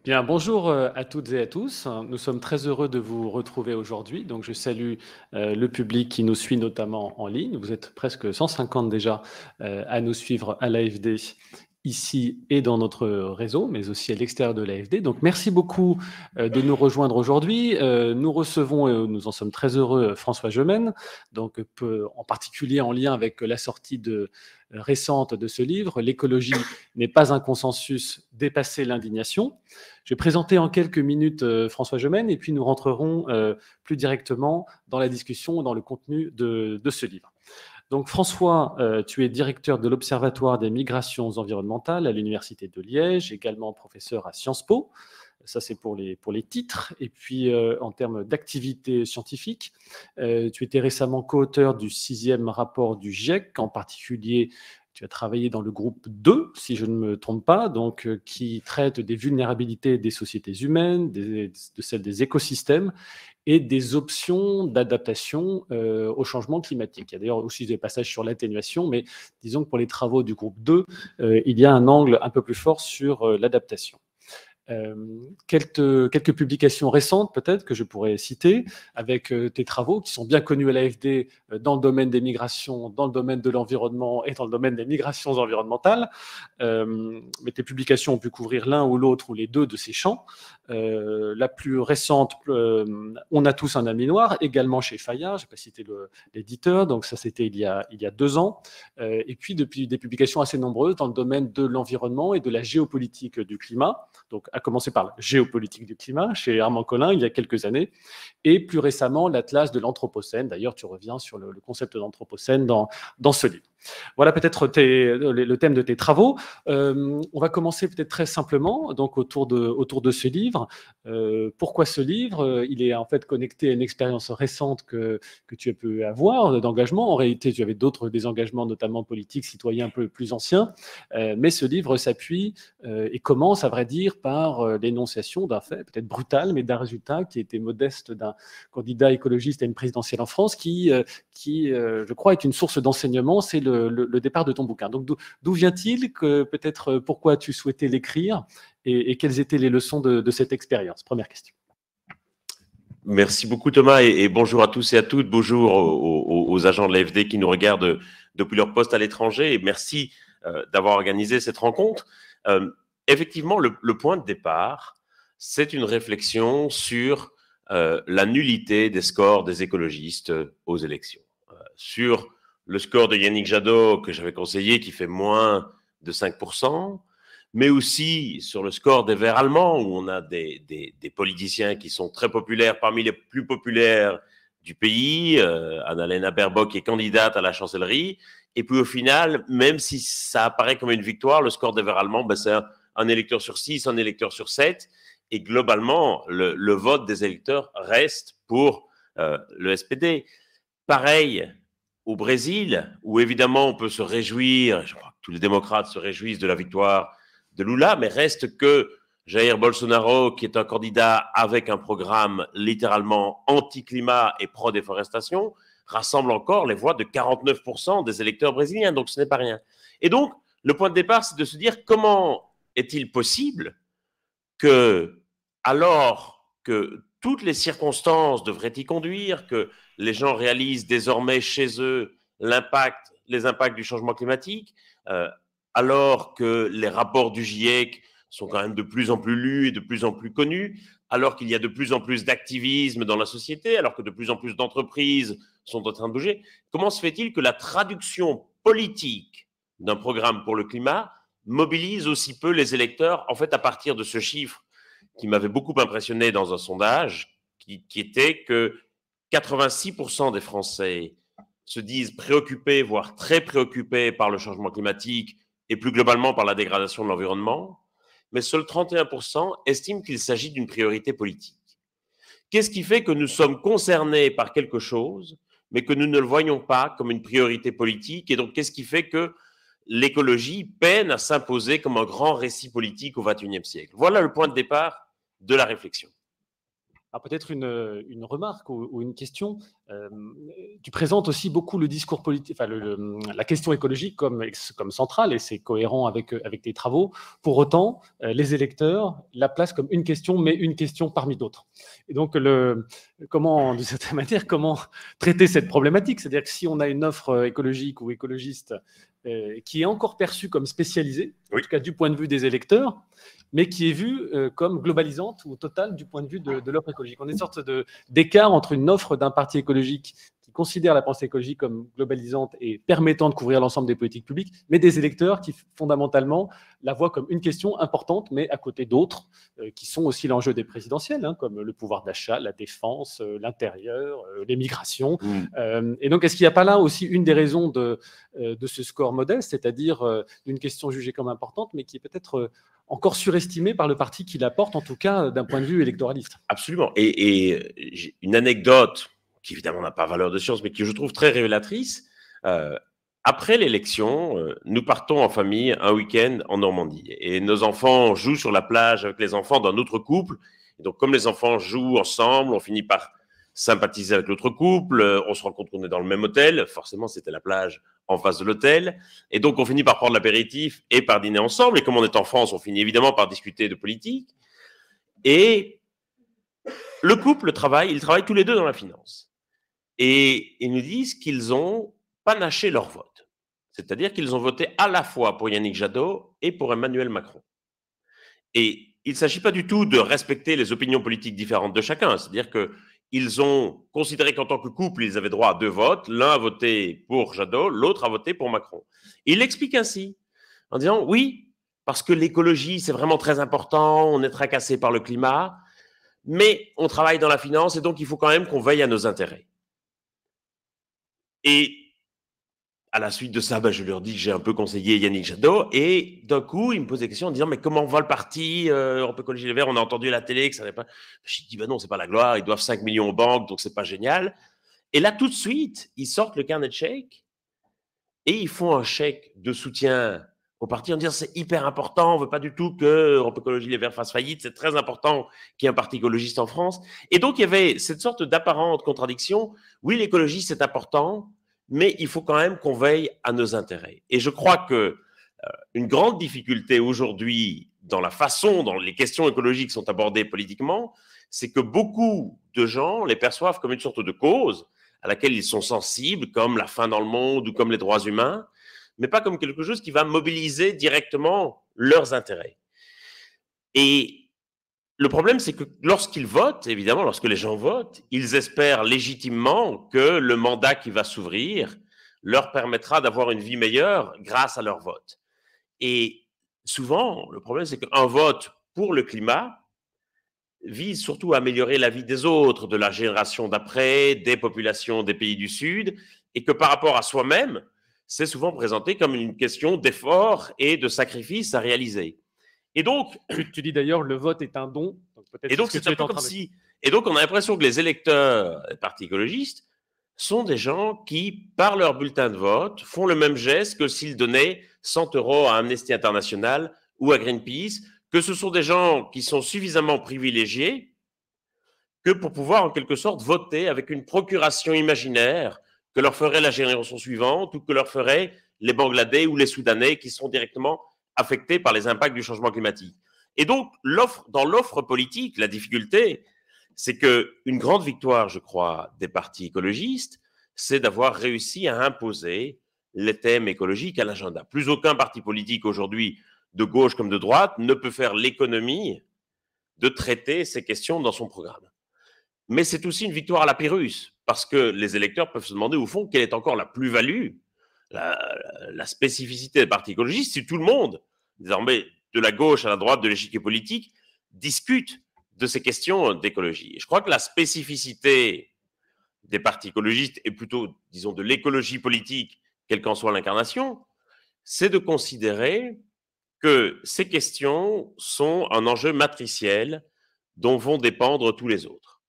Bien, bonjour à toutes et à tous. Nous sommes très heureux de vous retrouver aujourd'hui. Donc, je salue le public qui nous suit notamment en ligne. Vous êtes presque 150 déjà à nous suivre à l'AFD ici et dans notre réseau, mais aussi à l'extérieur de l'AFD. Donc, merci beaucoup de nous rejoindre aujourd'hui. Nous recevons, et nous en sommes très heureux, François Gemène, donc en particulier en lien avec la sortie récente de ce livre, L'écologie n'est pas un consensus, dépasser l'indignation. Je vais présenter en quelques minutes François Gemène et puis nous rentrerons plus directement dans la discussion, dans le contenu de ce livre. Donc François, tu es directeur de l'Observatoire des migrations environnementales à l'Université de Liège, également professeur à Sciences Po. Ça, c'est pour les titres. Et puis, en termes d'activité scientifique, tu étais récemment co-auteur du 6e rapport du GIEC, en particulier tu as travaillé dans le groupe 2, si je ne me trompe pas, donc, qui traite des vulnérabilités des sociétés humaines, de celles des écosystèmes et des options d'adaptation au changement climatique. Il y a d'ailleurs aussi des passages sur l'atténuation, mais disons que pour les travaux du groupe 2, il y a un angle un peu plus fort sur l'adaptation. Quelques publications récentes peut-être que je pourrais citer avec tes travaux qui sont bien connus à l'AFD dans le domaine des migrations, dans le domaine de l'environnement et dans le domaine des migrations environnementales. Mais tes publications ont pu couvrir l'un ou l'autre ou les deux de ces champs. La plus récente, On a tous un ami noir, également chez Fayard, je n'ai pas cité l'éditeur, donc ça c'était il y a 2 ans. Et puis depuis des publications assez nombreuses dans le domaine de l'environnement et de la géopolitique du climat, donc à commencer par la géopolitique du climat chez Armand Collin il y a quelques années, et plus récemment l'Atlas de l'Anthropocène. D'ailleurs, tu reviens sur le concept d'Anthropocène dans ce livre. Voilà peut-être le thème de tes travaux. On va commencer peut-être très simplement donc autour de ce livre. Pourquoi ce livre? Il est en fait connecté à une expérience récente que tu as pu avoir d'engagement. En réalité, tu avais des engagements, notamment politiques, citoyens un peu plus anciens. Mais ce livre s'appuie et commence, à vrai dire, par l'énonciation d'un fait, peut-être brutal, mais d'un résultat qui était modeste d'un candidat écologiste à une présidentielle en France qui je crois, est une source d'enseignement. C'est le départ de ton bouquin. Donc, d'où vient-il, que peut-être pourquoi tu souhaitais l'écrire et quelles étaient les leçons de cette expérience? Première question. Merci beaucoup Thomas et bonjour à tous et à toutes. Bonjour aux agents de l'AFD qui nous regardent depuis leur poste à l'étranger et merci d'avoir organisé cette rencontre. Effectivement, le point de départ, c'est une réflexion sur la nullité des scores des écologistes aux élections. Sur le score de Yannick Jadot que j'avais conseillé qui fait moins de 5%, mais aussi sur le score des Verts allemands, où on a des politiciens qui sont très populaires, parmi les plus populaires du pays. Annalena Baerbock est candidate à la chancellerie. Et puis au final, même si ça apparaît comme une victoire, le score des Verts allemands, ben, c'est un électeur sur 6, un électeur sur 7. Et globalement, le vote des électeurs reste pour le SPD. Pareil au Brésil, où évidemment on peut se réjouir, je crois que tous les démocrates se réjouissent de la victoire de Lula, mais reste que Jair Bolsonaro, qui est un candidat avec un programme littéralement anti-climat et pro-déforestation, rassemble encore les voix de 49% des électeurs brésiliens, donc ce n'est pas rien. Et donc, le point de départ, c'est de se dire comment est-il possible que, alors que toutes les circonstances devraient y conduire, que les gens réalisent désormais chez eux les impacts du changement climatique, alors que les rapports du GIEC sont quand même de plus en plus lus et de plus en plus connus, alors qu'il y a de plus en plus d'activisme dans la société, alors que de plus en plus d'entreprises sont en train de bouger, comment se fait-il que la traduction politique d'un programme pour le climat mobilise aussi peu les électeurs, en fait, à partir de ce chiffre qui m'avait beaucoup impressionné dans un sondage, qui était que 86% des Français se disent préoccupés, voire très préoccupés par le changement climatique et plus globalement par la dégradation de l'environnement, mais seuls 31% estiment qu'il s'agit d'une priorité politique. Qu'est-ce qui fait que nous sommes concernés par quelque chose, mais que nous ne le voyons pas comme une priorité politique? Et donc, qu'est-ce qui fait que l'écologie peine à s'imposer comme un grand récit politique au XXIe siècle? Voilà le point de départ de la réflexion. Alors peut-être une remarque ou une question. Tu présentes aussi beaucoup le discours politique, enfin la question écologique comme centrale, et c'est cohérent avec tes travaux. Pour autant, les électeurs la placent comme une question, mais une question parmi d'autres. Et donc, de certaine manière, comment traiter cette problématique? C'est-à-dire que si on a une offre écologique ou écologiste qui est encore perçue comme spécialisée, en tout cas du point de vue des électeurs, mais qui est vue comme globalisante ou totale du point de vue de l'offre écologique. On a une sorte d'écart entre une offre d'un parti écologique qui considère la pensée écologique comme globalisante et permettant de couvrir l'ensemble des politiques publiques, mais des électeurs qui, fondamentalement, la voient comme une question importante, mais à côté d'autres, qui sont aussi l'enjeu des présidentielles, hein, comme le pouvoir d'achat, la défense, l'intérieur, les migrations. Et donc, est-ce qu'il n'y a pas là aussi une des raisons de ce score modeste, c'est-à-dire d'une question jugée comme importante, mais qui est peut-être encore surestimé par le parti qui la porte, en tout cas d'un point de vue électoraliste? Absolument. Et j'ai une anecdote qui évidemment n'a pas valeur de science, mais qui je trouve très révélatrice. Après l'élection, nous partons en famille un week-end en Normandie. Et nos enfants jouent sur la plage avec les enfants d'un autre couple. Et donc, comme les enfants jouent ensemble, on finit par sympathiser avec l'autre couple. On se rend compte qu'on est dans le même hôtel. Forcément, c'était la plage en face de l'hôtel. Et donc, on finit par prendre l'apéritif et par dîner ensemble. Et comme on est en France, on finit évidemment par discuter de politique. Et le couple ils travaillent tous les deux dans la finance. Et ils nous disent qu'ils ont panaché leur vote. C'est-à-dire qu'ils ont voté à la fois pour Yannick Jadot et pour Emmanuel Macron. Et il ne s'agit pas du tout de respecter les opinions politiques différentes de chacun. C'est-à-dire qu'ils ont considéré qu'en tant que couple, ils avaient droit à 2 votes. L'un a voté pour Jadot, l'autre a voté pour Macron. Et il l'explique ainsi, en disant « Oui, parce que l'écologie, c'est vraiment très important, on est tracassé par le climat, mais on travaille dans la finance et donc il faut quand même qu'on veille à nos intérêts. » Et à la suite de ça, je leur dis que j'ai un peu conseillé Yannick Jadot et d'un coup, il me pose des questions en disant « Mais comment va le parti Europe Écologie Les Verts, on a entendu à la télé que ça n'avait pas… » Je dis « Non, c'est pas la gloire, ils doivent 5 millions aux banques, donc c'est pas génial. » Et là, tout de suite, ils sortent le carnet de chèques et ils font un chèque de soutien au parti en disant c'est hyper important, on ne veut pas du tout que Europe Écologie Les Verts fasse faillite, c'est très important qu'il y ait un parti écologiste en France. Et donc, il y avait cette sorte d'apparente contradiction. Oui, l'écologie, c'est important, mais il faut quand même qu'on veille à nos intérêts. Et je crois que une grande difficulté aujourd'hui dans la façon dont les questions écologiques sont abordées politiquement, c'est que beaucoup de gens les perçoivent comme une sorte de cause à laquelle ils sont sensibles, comme la faim dans le monde ou comme les droits humains, mais pas comme quelque chose qui va mobiliser directement leurs intérêts. Et le problème, c'est que lorsqu'ils votent, évidemment, lorsque les gens votent, ils espèrent légitimement que le mandat qui va s'ouvrir leur permettra d'avoir une vie meilleure grâce à leur vote. Et souvent, le problème, c'est qu'un vote pour le climat vise surtout à améliorer la vie des autres, de la génération d'après, des populations des pays du Sud, et que par rapport à soi-même, c'est souvent présenté comme une question d'effort et de sacrifice à réaliser. Et donc, tu dis d'ailleurs, le vote est un don. Et donc, c'est un peu comme si… Et donc, on a l'impression que les électeurs des partis écologistes sont des gens qui, par leur bulletin de vote, font le même geste que s'ils donnaient 100 € à Amnesty International ou à Greenpeace, que ce sont des gens qui sont suffisamment privilégiés que pour pouvoir, en quelque sorte, voter avec une procuration imaginaire que leur ferait la génération suivante ou que leur feraient les Bangladais ou les Soudanais qui sont directement affectés par les impacts du changement climatique. Et donc, dans l'offre politique, la difficulté, c'est qu'une grande victoire, je crois, des partis écologistes, c'est d'avoir réussi à imposer les thèmes écologiques à l'agenda. Plus aucun parti politique aujourd'hui, de gauche comme de droite, ne peut faire l'économie de traiter ces questions dans son programme. Mais c'est aussi une victoire à la Pyrrhus, parce que les électeurs peuvent se demander, au fond, quelle est encore la plus-value, la spécificité des partis écologistes, si tout le monde, désormais, de la gauche à la droite de l'échiquier politique, discute de ces questions d'écologie. Et je crois que la spécificité des partis écologistes, et plutôt, disons, de l'écologie politique, quelle qu'en soit l'incarnation, c'est de considérer que ces questions sont un enjeu matriciel dont vont dépendre tous les autres.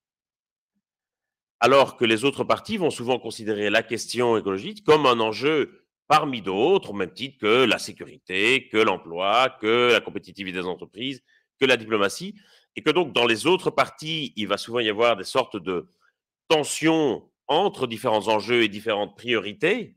Alors que les autres partis vont souvent considérer la question écologique comme un enjeu parmi d'autres, au même titre que la sécurité, que l'emploi, que la compétitivité des entreprises, que la diplomatie, et que donc dans les autres partis, il va souvent y avoir des sortes de tensions entre différents enjeux et différentes priorités,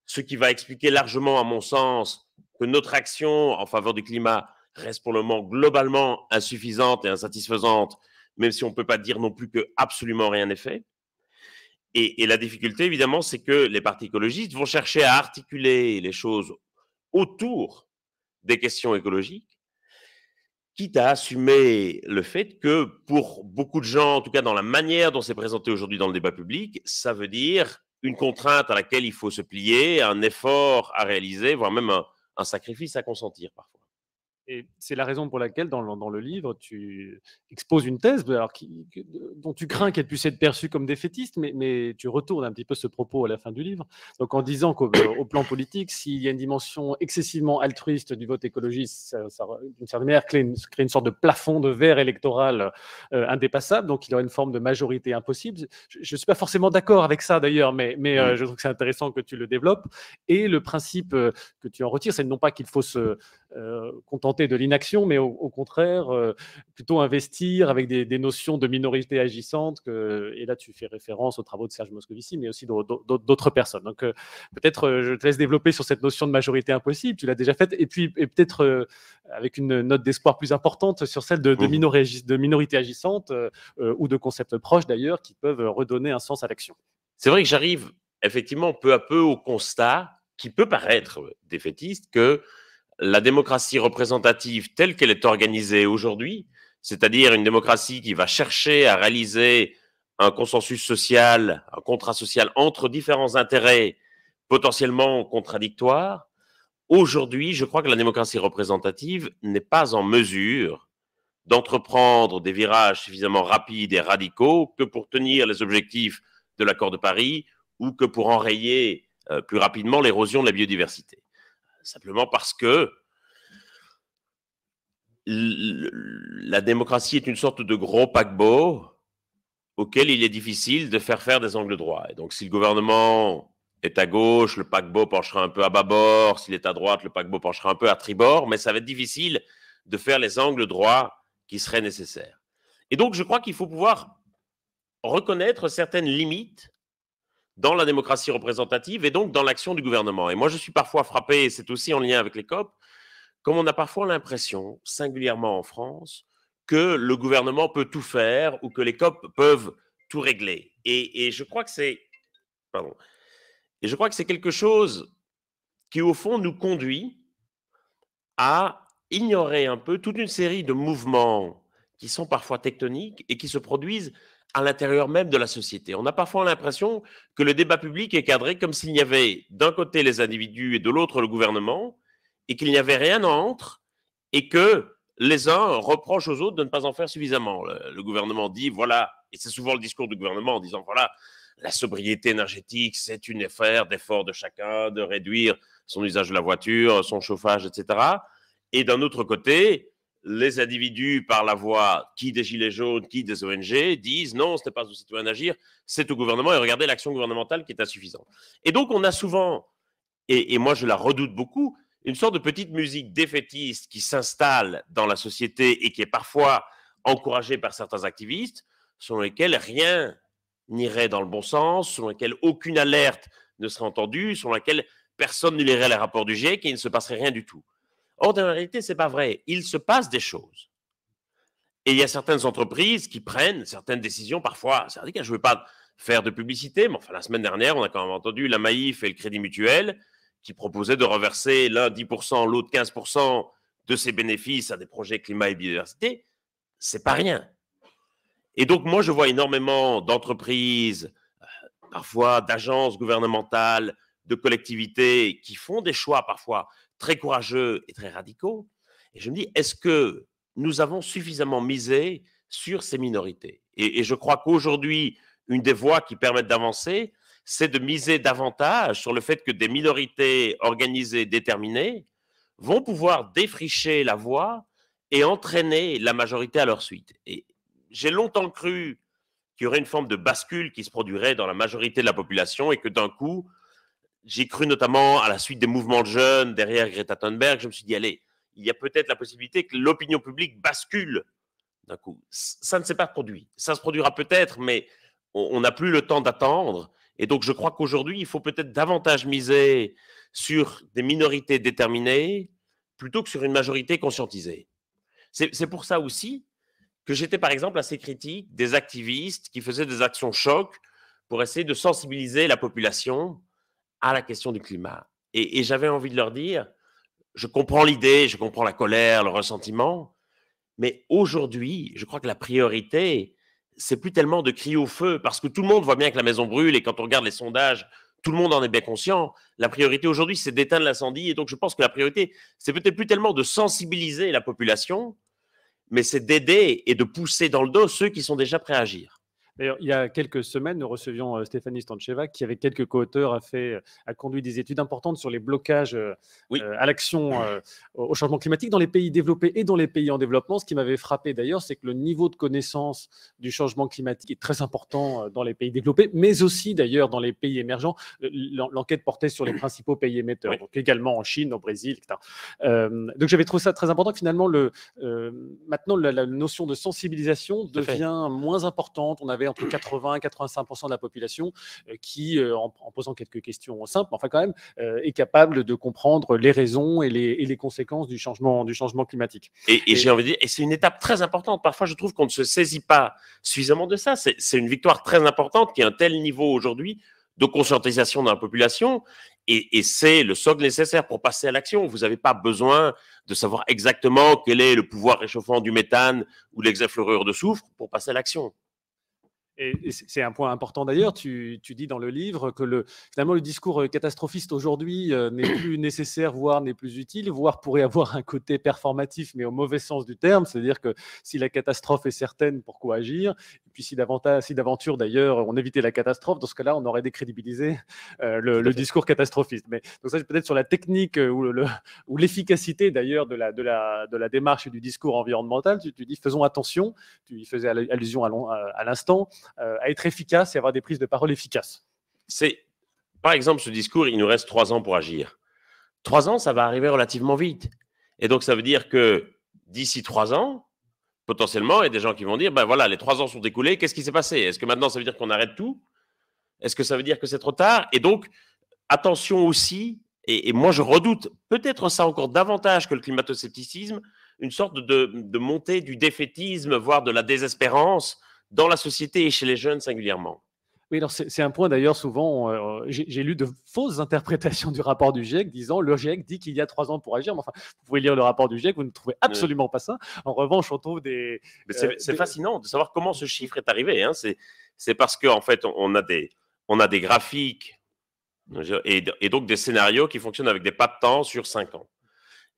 ce qui va expliquer largement, à mon sens, que notre action en faveur du climat reste pour le moment globalement insuffisante et insatisfaisante, même si on ne peut pas dire non plus que absolument rien n'est fait. Et la difficulté, évidemment, c'est que les partis écologistes vont chercher à articuler les choses autour des questions écologiques, quitte à assumer le fait que pour beaucoup de gens, en tout cas dans la manière dont c'est présenté aujourd'hui dans le débat public, ça veut dire une contrainte à laquelle il faut se plier, un effort à réaliser, voire même un sacrifice à consentir parfois. Et c'est la raison pour laquelle, dans le livre, tu exposes une thèse alors dont tu crains qu'elle puisse être perçue comme défaitiste, mais tu retournes un petit peu ce propos à la fin du livre. Donc, en disant qu'au plan politique, s'il y a une dimension excessivement altruiste du vote écologiste, ça d'une certaine manière, crée une sorte de plafond de verre électoral indépassable. Donc, il y aura une forme de majorité impossible. Je ne suis pas forcément d'accord avec ça, d'ailleurs, mais je trouve que c'est intéressant que tu le développes. Et le principe que tu en retires, c'est non pas qu'il faut se contenter de l'inaction, mais au contraire, plutôt investir avec des notions de minorité agissante. Et là, tu fais référence aux travaux de Serge Moscovici, mais aussi d'autres personnes. Donc, peut-être, je te laisse développer sur cette notion de majorité impossible. Tu l'as déjà faite. Et peut-être avec une note d'espoir plus importante sur celle de minorité agissante ou de concepts proches, d'ailleurs, qui peuvent redonner un sens à l'action. C'est vrai que j'arrive effectivement peu à peu au constat, qui peut paraître défaitiste, que la démocratie représentative telle qu'elle est organisée aujourd'hui, c'est-à-dire une démocratie qui va chercher à réaliser un consensus social, un contrat social entre différents intérêts potentiellement contradictoires, aujourd'hui, je crois que la démocratie représentative n'est pas en mesure d'entreprendre des virages suffisamment rapides et radicaux que pour tenir les objectifs de l'accord de Paris ou que pour enrayer plus rapidement l'érosion de la biodiversité. Simplement parce que la démocratie est une sorte de gros paquebot auquel il est difficile de faire des angles droits. Et donc, si le gouvernement est à gauche, le paquebot penchera un peu à bâbord. S'il est à droite, le paquebot penchera un peu à tribord. Mais ça va être difficile de faire les angles droits qui seraient nécessaires. Et donc, je crois qu'il faut pouvoir reconnaître certaines limites dans la démocratie représentative et donc dans l'action du gouvernement. Et moi, je suis parfois frappé, et c'est aussi en lien avec les COP, comme on a parfois l'impression, singulièrement en France, que le gouvernement peut tout faire ou que les COP peuvent tout régler. Et je crois que c'est quelque chose qui, au fond, nous conduit à ignorer un peu toute une série de mouvements qui sont parfois tectoniques et qui se produisent à l'intérieur même de la société. On a parfois l'impression que le débat public est cadré comme s'il y avait d'un côté les individus et de l'autre le gouvernement, et qu'il n'y avait rien entre, et que les uns reprochent aux autres de ne pas en faire suffisamment. Le gouvernement dit, voilà, et c'est souvent le discours du gouvernement en disant, voilà, la sobriété énergétique, c'est une affaire d'effort de chacun, de réduire son usage de la voiture, son chauffage, etc. Et d'un autre côté, les individus, par la voix qui des Gilets jaunes, qui des ONG, disent non, ce n'est pas aux citoyens d'agir, c'est au gouvernement, et regardez l'action gouvernementale qui est insuffisante. Et donc, on a souvent, et moi je la redoute beaucoup, une sorte de petite musique défaitiste qui s'installe dans la société et qui est parfois encouragée par certains activistes, selon lesquels rien n'irait dans le bon sens, selon lesquels aucune alerte ne serait entendue, selon lesquels personne ne lirait les rapports du GIEC et il ne se passerait rien du tout. Or, dans la réalité, ce n'est pas vrai. Il se passe des choses. Et il y a certaines entreprises qui prennent certaines décisions, parfois, je ne veux pas faire de publicité, mais enfin, la semaine dernière, on a quand même entendu la Maïf et le Crédit Mutuel qui proposaient de reverser l'un 10%, l'autre 15% de ses bénéfices à des projets climat et biodiversité. Ce n'est pas rien. Et donc, moi, je vois énormément d'entreprises, parfois d'agences gouvernementales, de collectivités qui font des choix parfois très courageux et très radicaux. Et je me dis, est-ce que nous avons suffisamment misé sur ces minorités ? Et je crois qu'aujourd'hui, une des voies qui permettent d'avancer, c'est de miser davantage sur le fait que des minorités organisées, déterminées, vont pouvoir défricher la voie et entraîner la majorité à leur suite. Et j'ai longtemps cru qu'il y aurait une forme de bascule qui se produirait dans la majorité de la population et que d'un coup, j'ai cru notamment à la suite des mouvements de jeunes derrière Greta Thunberg, je me suis dit, allez, il y a peut-être la possibilité que l'opinion publique bascule d'un coup. Ça ne s'est pas produit. Ça se produira peut-être, mais on n'a plus le temps d'attendre. Et donc, je crois qu'aujourd'hui, il faut peut-être davantage miser sur des minorités déterminées plutôt que sur une majorité conscientisée. C'est pour ça aussi que j'étais, par exemple, assez critique des activistes qui faisaient des actions choc pour essayer de sensibiliser la population à la question du climat. Et j'avais envie de leur dire, je comprends l'idée, je comprends la colère, le ressentiment, mais aujourd'hui, je crois que la priorité, c'est plus tellement de crier au feu, parce que tout le monde voit bien que la maison brûle, et quand on regarde les sondages, tout le monde en est bien conscient. La priorité aujourd'hui, c'est d'éteindre l'incendie, et donc je pense que la priorité, c'est peut-être plus tellement de sensibiliser la population, mais c'est d'aider et de pousser dans le dos ceux qui sont déjà prêts à agir. D'ailleurs, il y a quelques semaines, nous recevions Stéphanie Stancheva, qui, avec quelques co-auteurs, a conduit des études importantes sur les blocages Oui. à l'action au changement climatique dans les pays développés et dans les pays en développement. Ce qui m'avait frappé d'ailleurs, c'est que le niveau de connaissance du changement climatique est très important dans les pays développés, mais aussi d'ailleurs dans les pays émergents. L'enquête portait sur les principaux pays émetteurs, Oui. donc également en Chine, au Brésil, etc. Donc j'avais trouvé ça très important que finalement, maintenant, la notion de sensibilisation devient moins importante. On avait entre 80 et 85% de la population qui, en posant quelques questions simples, enfin quand même, est capable de comprendre les raisons et les conséquences du changement climatique. Et j'ai envie de dire, et c'est une étape très importante. Parfois, je trouve qu'on ne se saisit pas suffisamment de ça. C'est une victoire très importante qui a un tel niveau aujourd'hui de conscientisation dans la population. Et c'est le socle nécessaire pour passer à l'action. Vous n'avez pas besoin de savoir exactement quel est le pouvoir réchauffant du méthane ou l'hexafluorure de soufre pour passer à l'action. Et c'est un point important d'ailleurs, tu dis dans le livre que finalement le discours catastrophiste aujourd'hui n'est plus nécessaire, voire n'est plus utile, voire pourrait avoir un côté performatif, mais au mauvais sens du terme, c'est-à-dire que si la catastrophe est certaine, pourquoi agir? Et puis si d'aventure d'ailleurs on évitait la catastrophe, dans ce cas-là on aurait décrédibilisé le discours catastrophiste. Mais donc ça c'est peut-être sur la technique ou l'efficacité d'ailleurs de la démarche et du discours environnemental. Tu dis faisons attention, tu y faisais allusion à l'instant, à être efficace et avoir des prises de parole efficaces. Par exemple, ce discours, il nous reste 3 ans pour agir. 3 ans, ça va arriver relativement vite. Et donc, ça veut dire que d'ici 3 ans, potentiellement, il y a des gens qui vont dire, ben voilà, les 3 ans sont écoulés, qu'est-ce qui s'est passé? Est-ce que maintenant, ça veut dire qu'on arrête tout? Est-ce que ça veut dire que c'est trop tard? Et donc, attention aussi, et moi je redoute peut-être ça encore davantage que le climato-scepticisme, une sorte de montée du défaitisme, voire de la désespérance dans la société et chez les jeunes singulièrement. Oui, alors c'est un point d'ailleurs souvent, j'ai lu de fausses interprétations du rapport du GIEC disant le GIEC dit qu'il y a 3 ans pour agir, mais enfin, vous pouvez lire le rapport du GIEC, vous ne trouvez absolument pas ça. En revanche, on trouve des... C'est fascinant de savoir comment ce chiffre est arrivé. Hein. C'est parce qu'en fait, on a des graphiques et donc des scénarios qui fonctionnent avec des pas de temps sur 5 ans.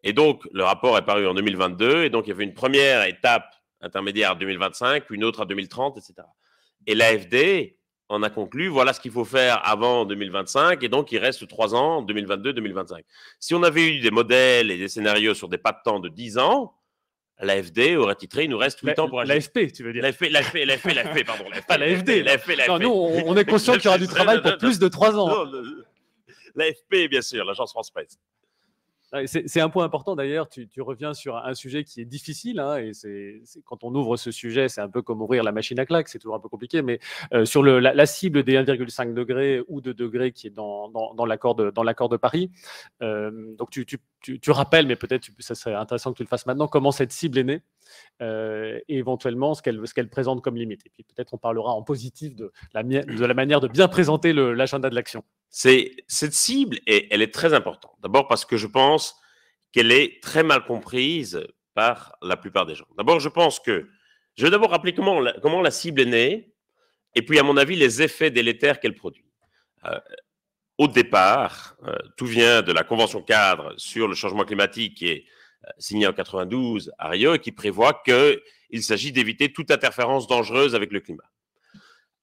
Et donc, le rapport est paru en 2022, et donc il y avait une première étape intermédiaire en 2025, puis une autre en 2030, etc. Et l'AFD en a conclu, voilà ce qu'il faut faire avant 2025, et donc il reste 3 ans, 2022-2025. Si on avait eu des modèles et des scénarios sur des pas de temps de 10 ans, l'AFD aurait titré, il nous reste 8 ans pour agir. L'AFP, tu veux dire? L'AFP, pardon. Pas l'AFD. Non, nous, on est conscient qu'il y aura du travail pour plus de 3 ans. L'AFP, bien sûr, l'Agence France-Presse. C'est un point important d'ailleurs, tu reviens sur un sujet qui est difficile, hein, et quand on ouvre ce sujet, c'est un peu comme ouvrir la machine à claques, c'est toujours un peu compliqué, mais sur la cible des 1,5 degrés ou 2 degrés qui est dans l'accord de Paris, donc tu rappelles, mais peut-être ça serait intéressant que tu le fasses maintenant, comment cette cible est née, et éventuellement ce qu'elle présente comme limite. Et puis peut-être on parlera en positif de la manière de bien présenter l'agenda de l'action. Cette cible, elle est très importante. D'abord parce que je pense qu'elle est très mal comprise par la plupart des gens. D'abord, je vais d'abord rappeler comment la cible est née, et puis à mon avis, les effets délétères qu'elle produit. Au départ, tout vient de la Convention cadre sur le changement climatique qui est signée en 92 à Rio et qui prévoit qu'il s'agit d'éviter toute interférence dangereuse avec le climat.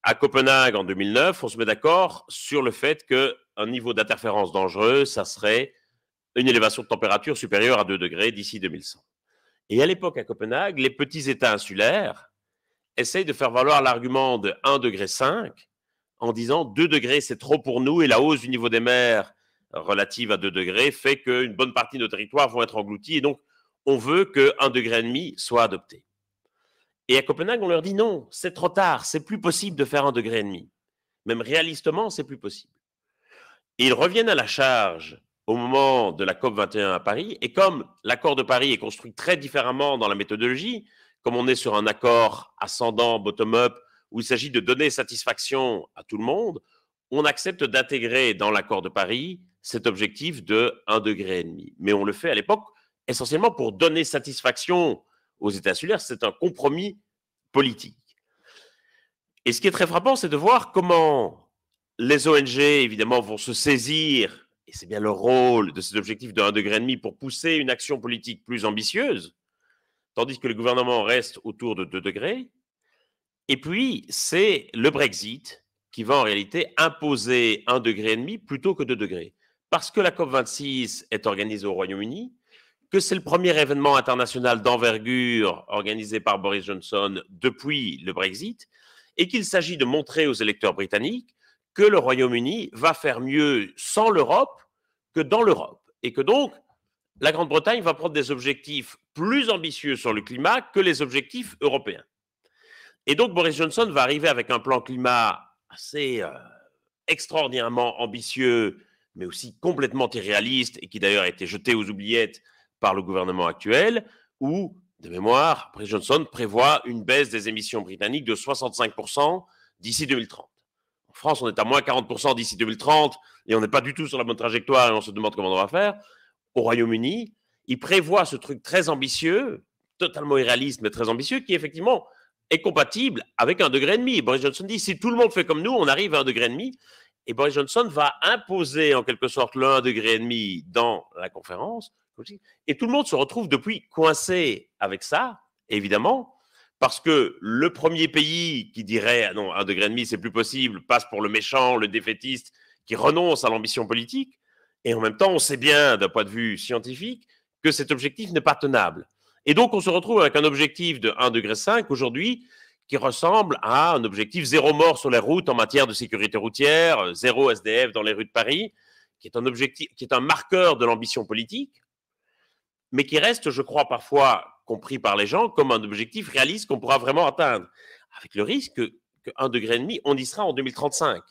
À Copenhague, en 2009, on se met d'accord sur le fait qu'un niveau d'interférence dangereuse, ça serait une élévation de température supérieure à 2 degrés d'ici 2100. Et à l'époque, à Copenhague, les petits États insulaires essayent de faire valoir l'argument de 1,5 degré en disant 2 degrés, c'est trop pour nous, et la hausse du niveau des mers relative à 2 degrés fait qu'une bonne partie de nos territoires vont être engloutis. Et donc, on veut que 1,5 degré soit adopté. Et à Copenhague, on leur dit non, c'est trop tard, c'est plus possible de faire 1,5 degré. Même réalistement, c'est plus possible. Et ils reviennent à la charge au moment de la COP21 à Paris. Et comme l'accord de Paris est construit très différemment dans la méthodologie, comme on est sur un accord ascendant, bottom-up, où il s'agit de donner satisfaction à tout le monde, on accepte d'intégrer dans l'accord de Paris cet objectif de 1,5 degré. Mais on le fait à l'époque essentiellement pour donner satisfaction aux États insulaires. C'est un compromis politique. Et ce qui est très frappant, c'est de voir comment les ONG, évidemment, vont se saisir, et c'est bien le rôle de cet objectif de 1,5 degré pour pousser une action politique plus ambitieuse, tandis que le gouvernement reste autour de 2 degrés. Et puis, c'est le Brexit qui va en réalité imposer 1,5 degré plutôt que 2 degrés. Parce que la COP26 est organisée au Royaume-Uni, que c'est le premier événement international d'envergure organisé par Boris Johnson depuis le Brexit, et qu'il s'agit de montrer aux électeurs britanniques que le Royaume-Uni va faire mieux sans l'Europe que dans l'Europe. Et que donc, la Grande-Bretagne va prendre des objectifs plus ambitieux sur le climat que les objectifs européens. Et donc, Boris Johnson va arriver avec un plan climat assez extraordinairement ambitieux, mais aussi complètement irréaliste, et qui d'ailleurs a été jeté aux oubliettes par le gouvernement actuel, où, de mémoire, Boris Johnson prévoit une baisse des émissions britanniques de 65% d'ici 2030. En France, on est à moins 40% d'ici 2030, et on n'est pas du tout sur la bonne trajectoire, et on se demande comment on va faire. Au Royaume-Uni, il prévoit ce truc très ambitieux, totalement irréaliste, mais très ambitieux, qui effectivement est compatible avec 1,5 degré. Et Boris Johnson dit, si tout le monde fait comme nous, on arrive à 1,5 degré. Et Boris Johnson va imposer en quelque sorte le 1,5 degré dans la conférence. Et tout le monde se retrouve depuis coincé avec ça, évidemment, parce que le premier pays qui dirait ah non, 1,5 degré, c'est plus possible, passe pour le méchant, le défaitiste, qui renonce à l'ambition politique. Et en même temps, on sait bien, d'un point de vue scientifique, que cet objectif n'est pas tenable. Et donc, on se retrouve avec un objectif de 1,5 degré aujourd'hui qui ressemble à un objectif zéro mort sur les routes en matière de sécurité routière, zéro SDF dans les rues de Paris, qui est un objectif, qui est un marqueur de l'ambition politique, mais qui reste, je crois, parfois compris par les gens comme un objectif réaliste qu'on pourra vraiment atteindre, avec le risque que 1,5 degré, on y sera en 2035,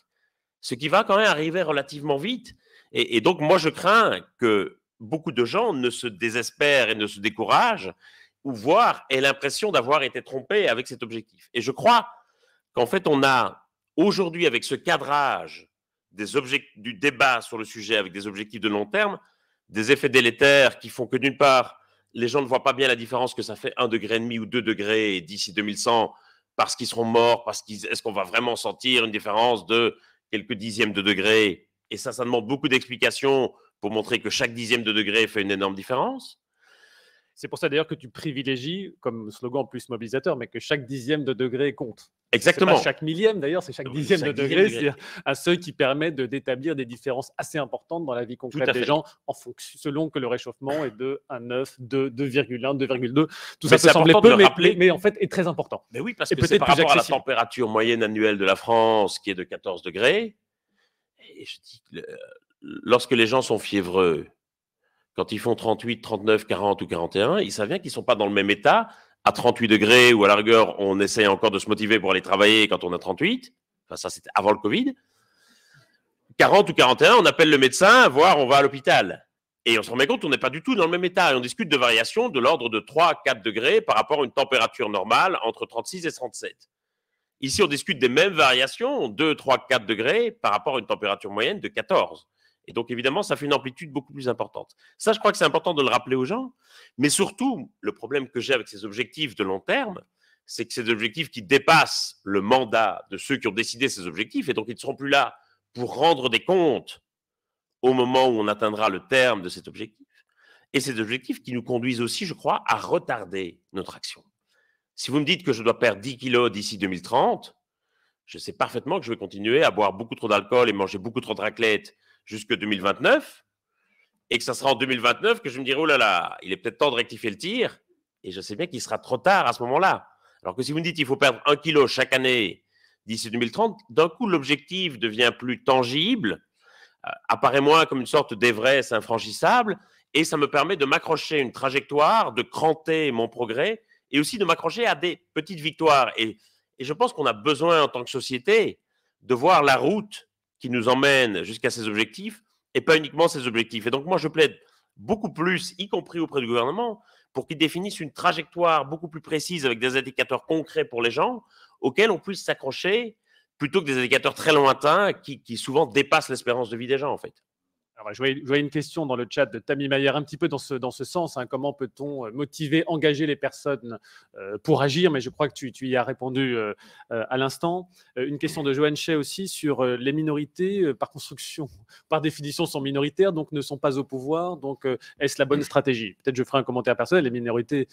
ce qui va quand même arriver relativement vite. Et donc, moi, je crains que beaucoup de gens ne se désespèrent et ne se découragent, ou voire aient l'impression d'avoir été trompés avec cet objectif. Et je crois qu'en fait, on a aujourd'hui, avec ce cadrage du débat sur le sujet avec des objectifs de long terme, des effets délétères qui font que d'une part, les gens ne voient pas bien la différence que ça fait 1,5 degré ou 2 degrés d'ici 2100 parce qu'ils seront morts, est-ce qu'on va vraiment sentir une différence de quelques dixièmes de degré? Et ça demande beaucoup d'explications pour montrer que chaque dixième de degré fait une énorme différence. C'est pour ça d'ailleurs que tu privilégies, comme slogan plus mobilisateur, mais que chaque dixième de degré compte. Exactement. C'est pas chaque millième d'ailleurs, c'est chaque dixième de degré, c'est à ceux qui permettent d'établir des différences assez importantes dans la vie concrète des gens, en fonction, selon que le réchauffement est de 1,9, 2, 2,1, 2,2. Tout ça peut sembler peu, mais en fait est très important. Mais oui, parce que c'est par rapport à la température moyenne annuelle de la France, qui est de 14 degrés. Et je dis que lorsque les gens sont fiévreux, quand ils font 38, 39, 40 ou 41, ils savent bien qu'ils ne sont pas dans le même état à 38 degrés ou à la rigueur, on essaye encore de se motiver pour aller travailler quand on a 38. Enfin, ça, c'était avant le Covid. 40 ou 41, on appelle le médecin, voire on va à l'hôpital. Et on se rend compte qu'on n'est pas du tout dans le même état. Et on discute de variations de l'ordre de 3 à 4 degrés par rapport à une température normale entre 36 et 37. Ici, on discute des mêmes variations, 2, 3, 4 degrés par rapport à une température moyenne de 14. Et donc, évidemment, ça fait une amplitude beaucoup plus importante. Ça, je crois que c'est important de le rappeler aux gens. Mais surtout, le problème que j'ai avec ces objectifs de long terme, c'est que ces objectifs qui dépassent le mandat de ceux qui ont décidé ces objectifs, et donc ils ne seront plus là pour rendre des comptes au moment où on atteindra le terme de cet objectif. Et ces objectifs qui nous conduisent aussi, je crois, à retarder notre action. Si vous me dites que je dois perdre 10 kilos d'ici 2030, je sais parfaitement que je vais continuer à boire beaucoup trop d'alcool et manger beaucoup trop de raclette jusque 2029, et que ça sera en 2029 que je me dirai, oh là là, il est peut-être temps de rectifier le tir, et je sais bien qu'il sera trop tard à ce moment-là. Alors que si vous me dites qu'il faut perdre 1 kilo chaque année d'ici 2030, d'un coup, l'objectif devient plus tangible, apparaît moins comme une sorte d'Everest infranchissable, et ça me permet de m'accrocher à une trajectoire, de cranter mon progrès et aussi de m'accrocher à des petites victoires. Et je pense qu'on a besoin en tant que société de voir la route qui nous emmène jusqu'à ces objectifs et pas uniquement ces objectifs. Et donc moi, je plaide beaucoup plus, y compris auprès du gouvernement, pour qu'ils définissent une trajectoire beaucoup plus précise avec des indicateurs concrets pour les gens auxquels on puisse s'accrocher plutôt que des indicateurs très lointains qui souvent dépassent l'espérance de vie des gens, en fait. Alors, je voyais une question dans le chat de Tammy Mayer, un petit peu dans ce sens. Hein, comment peut-on motiver, engager les personnes pour agir? Mais je crois que tu y as répondu à l'instant. Une question de Joanne Shea aussi sur les minorités, par construction, par définition, sont minoritaires, donc ne sont pas au pouvoir. Donc, est-ce la bonne stratégie? Peut-être je ferai un commentaire personnel. Les minorités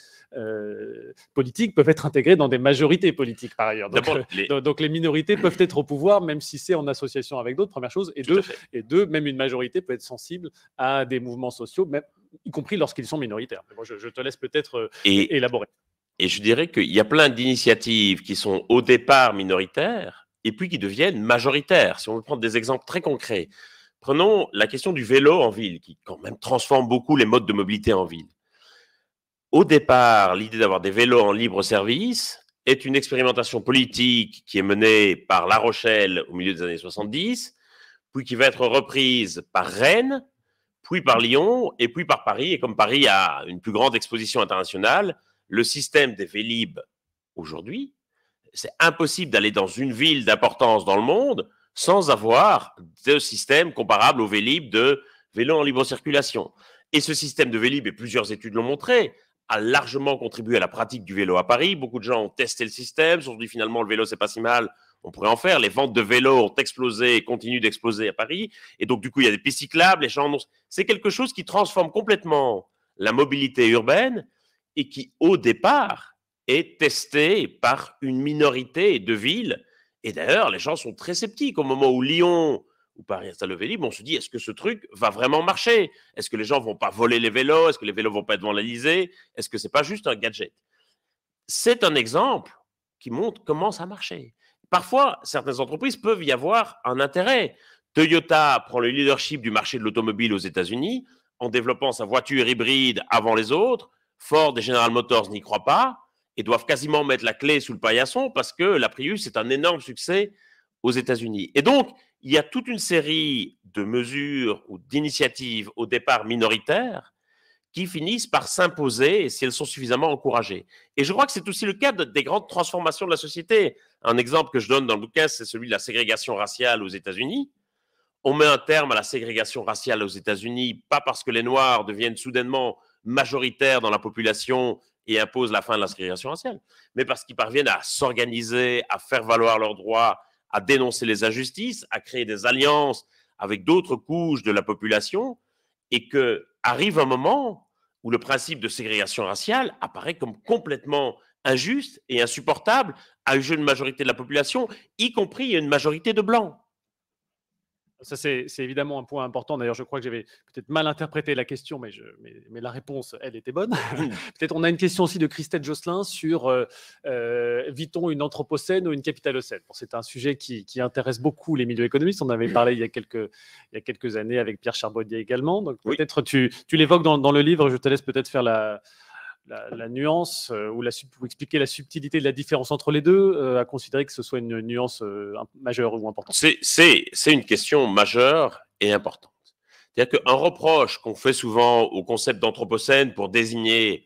politiques peuvent être intégrées dans des majorités politiques, par ailleurs. Donc, les minorités peuvent être au pouvoir, même si c'est en association avec d'autres, première chose. Et deux, même une majorité peut être sensible à des mouvements sociaux, même, y compris lorsqu'ils sont minoritaires. Mais bon, je te laisse peut-être élaborer. Et je dirais qu'il y a plein d'initiatives qui sont au départ minoritaires et puis qui deviennent majoritaires. Si on veut prendre des exemples très concrets, prenons la question du vélo en ville, qui quand même transforme beaucoup les modes de mobilité en ville. Au départ, l'idée d'avoir des vélos en libre service est une expérimentation politique qui est menée par La Rochelle au milieu des années 70, puis qui va être reprise par Rennes, puis par Lyon, et puis par Paris. Et comme Paris a une plus grande exposition internationale, le système des Vélib aujourd'hui, c'est impossible d'aller dans une ville d'importance dans le monde sans avoir de système comparable au Vélib de vélo en libre circulation. Et ce système de Vélib, et plusieurs études l'ont montré, a largement contribué à la pratique du vélo à Paris. Beaucoup de gens ont testé le système, se sont dit finalement le vélo c'est pas si mal, on pourrait en faire. Les ventes de vélos ont explosé et continuent d'exploser à Paris. Et donc, du coup, il y a des pistes cyclables. Les gens c'est quelque chose qui transforme complètement la mobilité urbaine et qui, au départ, est testé par une minorité de villes. Et d'ailleurs, les gens sont très sceptiques. Au moment où Lyon ou Paris installe le Vélib, on se dit, est-ce que ce truc va vraiment marcher? Est-ce que les gens ne vont pas voler les vélos? Est-ce que les vélos ne vont pas être vandalisés? Est-ce que ce n'est pas juste un gadget? C'est un exemple qui montre comment ça marchait. Parfois, certaines entreprises peuvent y avoir un intérêt. Toyota prend le leadership du marché de l'automobile aux États-Unis en développant sa voiture hybride avant les autres. Ford et General Motors n'y croient pas et doivent quasiment mettre la clé sous le paillasson parce que la Prius est un énorme succès aux États-Unis. Et donc, il y a toute une série de mesures ou d'initiatives au départ minoritaires qui finissent par s'imposer si elles sont suffisamment encouragées. Et je crois que c'est aussi le cas des grandes transformations de la société. Un exemple que je donne dans le bouquin, c'est celui de la ségrégation raciale aux États-Unis. On met un terme à la ségrégation raciale aux États-Unis, pas parce que les Noirs deviennent soudainement majoritaires dans la population et imposent la fin de la ségrégation raciale, mais parce qu'ils parviennent à s'organiser, à faire valoir leurs droits, à dénoncer les injustices, à créer des alliances avec d'autres couches de la population, et qu'arrive un moment où le principe de ségrégation raciale apparaît comme complètement injuste et insupportable à une majorité de la population, y compris à une majorité de blancs. Ça, c'est évidemment un point important. D'ailleurs, je crois que j'avais peut-être mal interprété la question, mais la réponse, elle était bonne. Peut-être on a une question aussi de Christelle Josselin sur vit-on une anthropocène ou une capitalocène? Bon, c'est un sujet qui intéresse beaucoup les milieux économistes. On en avait parlé il y a quelques années avec Pierre Charbonnier également. Donc peut-être tu l'évoques dans le livre. Je te laisse peut-être faire la nuance ou expliquer la subtilité de la différence entre les deux, à considérer que ce soit une nuance majeure ou importante. C'est une question majeure et importante. C'est-à-dire qu'un reproche qu'on fait souvent au concept d'anthropocène pour désigner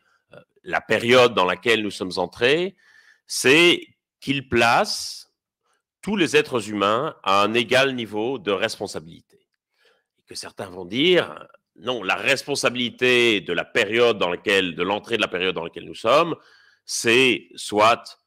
la période dans laquelle nous sommes entrés, c'est qu'il place tous les êtres humains à un égal niveau de responsabilité. Et que certains vont dire... Non, la responsabilité de la période de l'entrée de la période dans laquelle nous sommes, c'est soit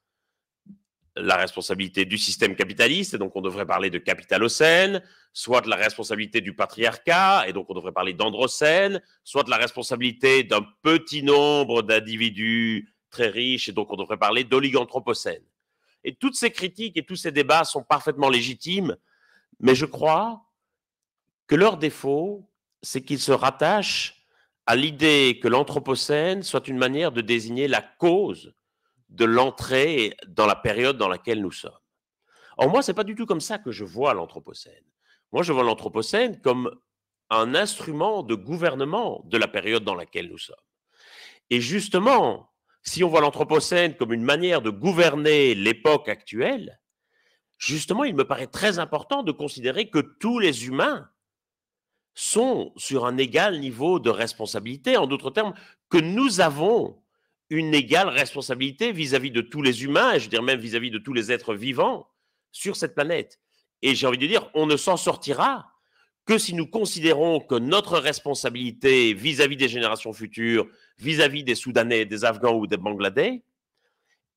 la responsabilité du système capitaliste, et donc on devrait parler de capitalocène, soit de la responsabilité du patriarcat, et donc on devrait parler d'androcène, soit de la responsabilité d'un petit nombre d'individus très riches, et donc on devrait parler d'oliganthropocène. Et toutes ces critiques et tous ces débats sont parfaitement légitimes, mais je crois que leur défaut, c'est qu'ils se rattachent à l'idée que l'anthropocène soit une manière de désigner la cause de l'entrée dans la période dans laquelle nous sommes. Or, moi, ce n'est pas du tout comme ça que je vois l'anthropocène. Moi, je vois l'anthropocène comme un instrument de gouvernement de la période dans laquelle nous sommes. Et justement, si on voit l'Anthropocène comme une manière de gouverner l'époque actuelle, justement, il me paraît très important de considérer que tous les humains sont sur un égal niveau de responsabilité. En d'autres termes, que nous avons une égale responsabilité vis-à-vis de tous les humains, et je dirais même vis-à-vis de tous les êtres vivants sur cette planète. Et j'ai envie de dire, on ne s'en sortira que si nous considérons que notre responsabilité vis-à-vis des générations futures, vis-à-vis des Soudanais, des Afghans ou des Bangladais,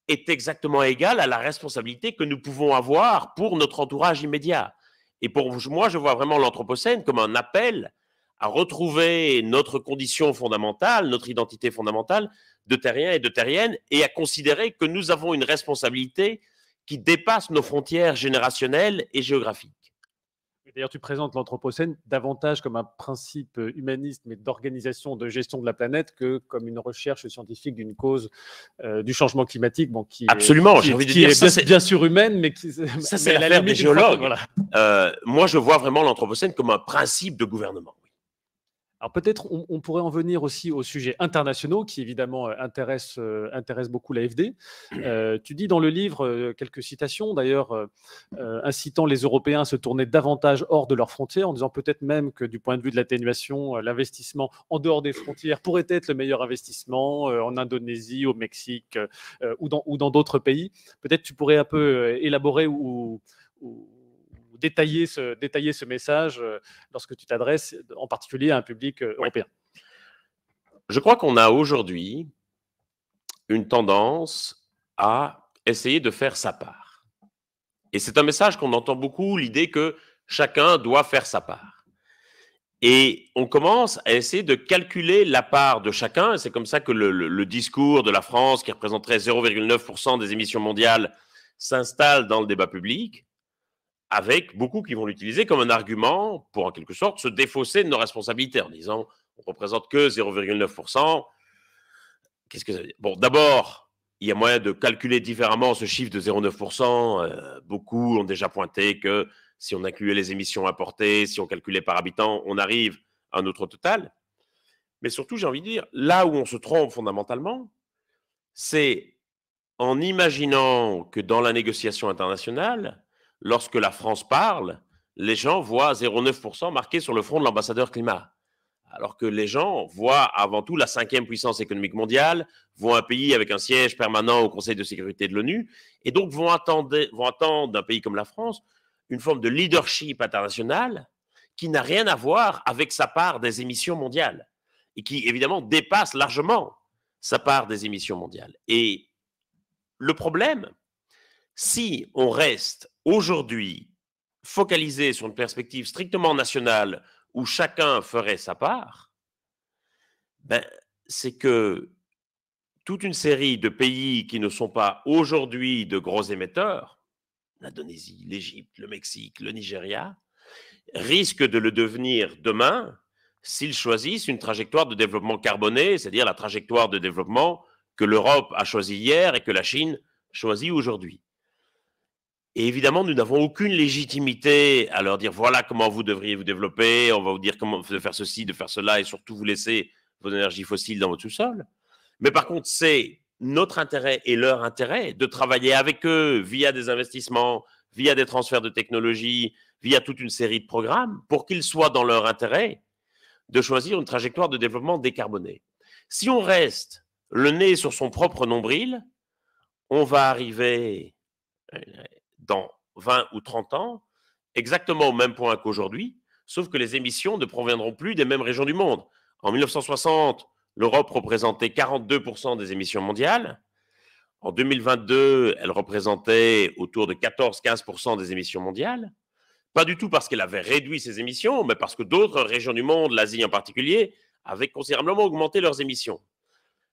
est exactement égale à la responsabilité que nous pouvons avoir pour notre entourage immédiat. Et pour moi, je vois vraiment l'Anthropocène comme un appel à retrouver notre condition fondamentale, notre identité fondamentale de terriens et de terriennes, et à considérer que nous avons une responsabilité qui dépasse nos frontières générationnelles et géographiques. D'ailleurs, tu présentes l'Anthropocène davantage comme un principe humaniste, mais d'organisation, de gestion de la planète, que comme une recherche scientifique d'une cause du changement climatique, bon, qui absolument, est, j'ai envie de qui dire, est ça, bien sûr humaine, mais qui ça c'est l'affaire des géologues. Voilà. Moi, je vois vraiment l'Anthropocène comme un principe de gouvernement. Alors peut-être on pourrait en venir aussi aux sujets internationaux qui évidemment intéressent beaucoup l'AFD. Tu dis dans le livre quelques citations d'ailleurs incitant les Européens à se tourner davantage hors de leurs frontières en disant peut-être même que du point de vue de l'atténuation, l'investissement en dehors des frontières pourrait être le meilleur investissement en Indonésie, au Mexique ou dans d'autres pays. Peut-être tu pourrais un peu élaborer ou détailler ce message lorsque tu t'adresses en particulier à un public européen. Je crois qu'on a aujourd'hui une tendance à essayer de faire sa part. Et c'est un message qu'on entend beaucoup, l'idée que chacun doit faire sa part. Et on commence à essayer de calculer la part de chacun. Et c'est comme ça que le discours de la France, qui représenterait 0,9% des émissions mondiales, s'installe dans le débat public, avec beaucoup qui vont l'utiliser comme un argument pour, en quelque sorte, se défausser de nos responsabilités en disant on ne représente que 0,9%. Qu'est-ce que ça veut dire? Bon, d'abord, il y a moyen de calculer différemment ce chiffre de 0,9%. Beaucoup ont déjà pointé que si on incluait les émissions importées, si on calculait par habitant, on arrive à un autre total. Mais surtout, j'ai envie de dire, là où on se trompe fondamentalement, c'est en imaginant que dans la négociation internationale, lorsque la France parle, les gens voient 0,9% marqué sur le front de l'ambassadeur climat. Alors que les gens voient avant tout la 5e puissance économique mondiale, voient un pays avec un siège permanent au Conseil de sécurité de l'ONU, et donc vont attendre d'un pays comme la France une forme de leadership international qui n'a rien à voir avec sa part des émissions mondiales, et qui évidemment dépasse largement sa part des émissions mondiales. Et le problème, si on reste aujourd'hui focalisé sur une perspective strictement nationale où chacun ferait sa part, c'est que toute une série de pays qui ne sont pas aujourd'hui de gros émetteurs, l'Indonésie, l'Égypte, le Mexique, le Nigeria, risquent de le devenir demain s'ils choisissent une trajectoire de développement carboné, c'est-à-dire la trajectoire de développement que l'Europe a choisie hier et que la Chine choisit aujourd'hui. Et évidemment, nous n'avons aucune légitimité à leur dire voilà comment vous devriez vous développer, on va vous dire comment de faire ceci, de faire cela, et surtout vous laisser vos énergies fossiles dans votre sous-sol. Mais par contre, c'est notre intérêt et leur intérêt de travailler avec eux via des investissements, via des transferts de technologie, via toute une série de programmes, pour qu'ils soient dans leur intérêt de choisir une trajectoire de développement décarboné. Si on reste le nez sur son propre nombril, on va arriver dans 20 ou 30 ans, exactement au même point qu'aujourd'hui, sauf que les émissions ne proviendront plus des mêmes régions du monde. En 1960, l'Europe représentait 42% des émissions mondiales. En 2022, elle représentait autour de 14-15% des émissions mondiales. Pas du tout parce qu'elle avait réduit ses émissions, mais parce que d'autres régions du monde, l'Asie en particulier, avaient considérablement augmenté leurs émissions.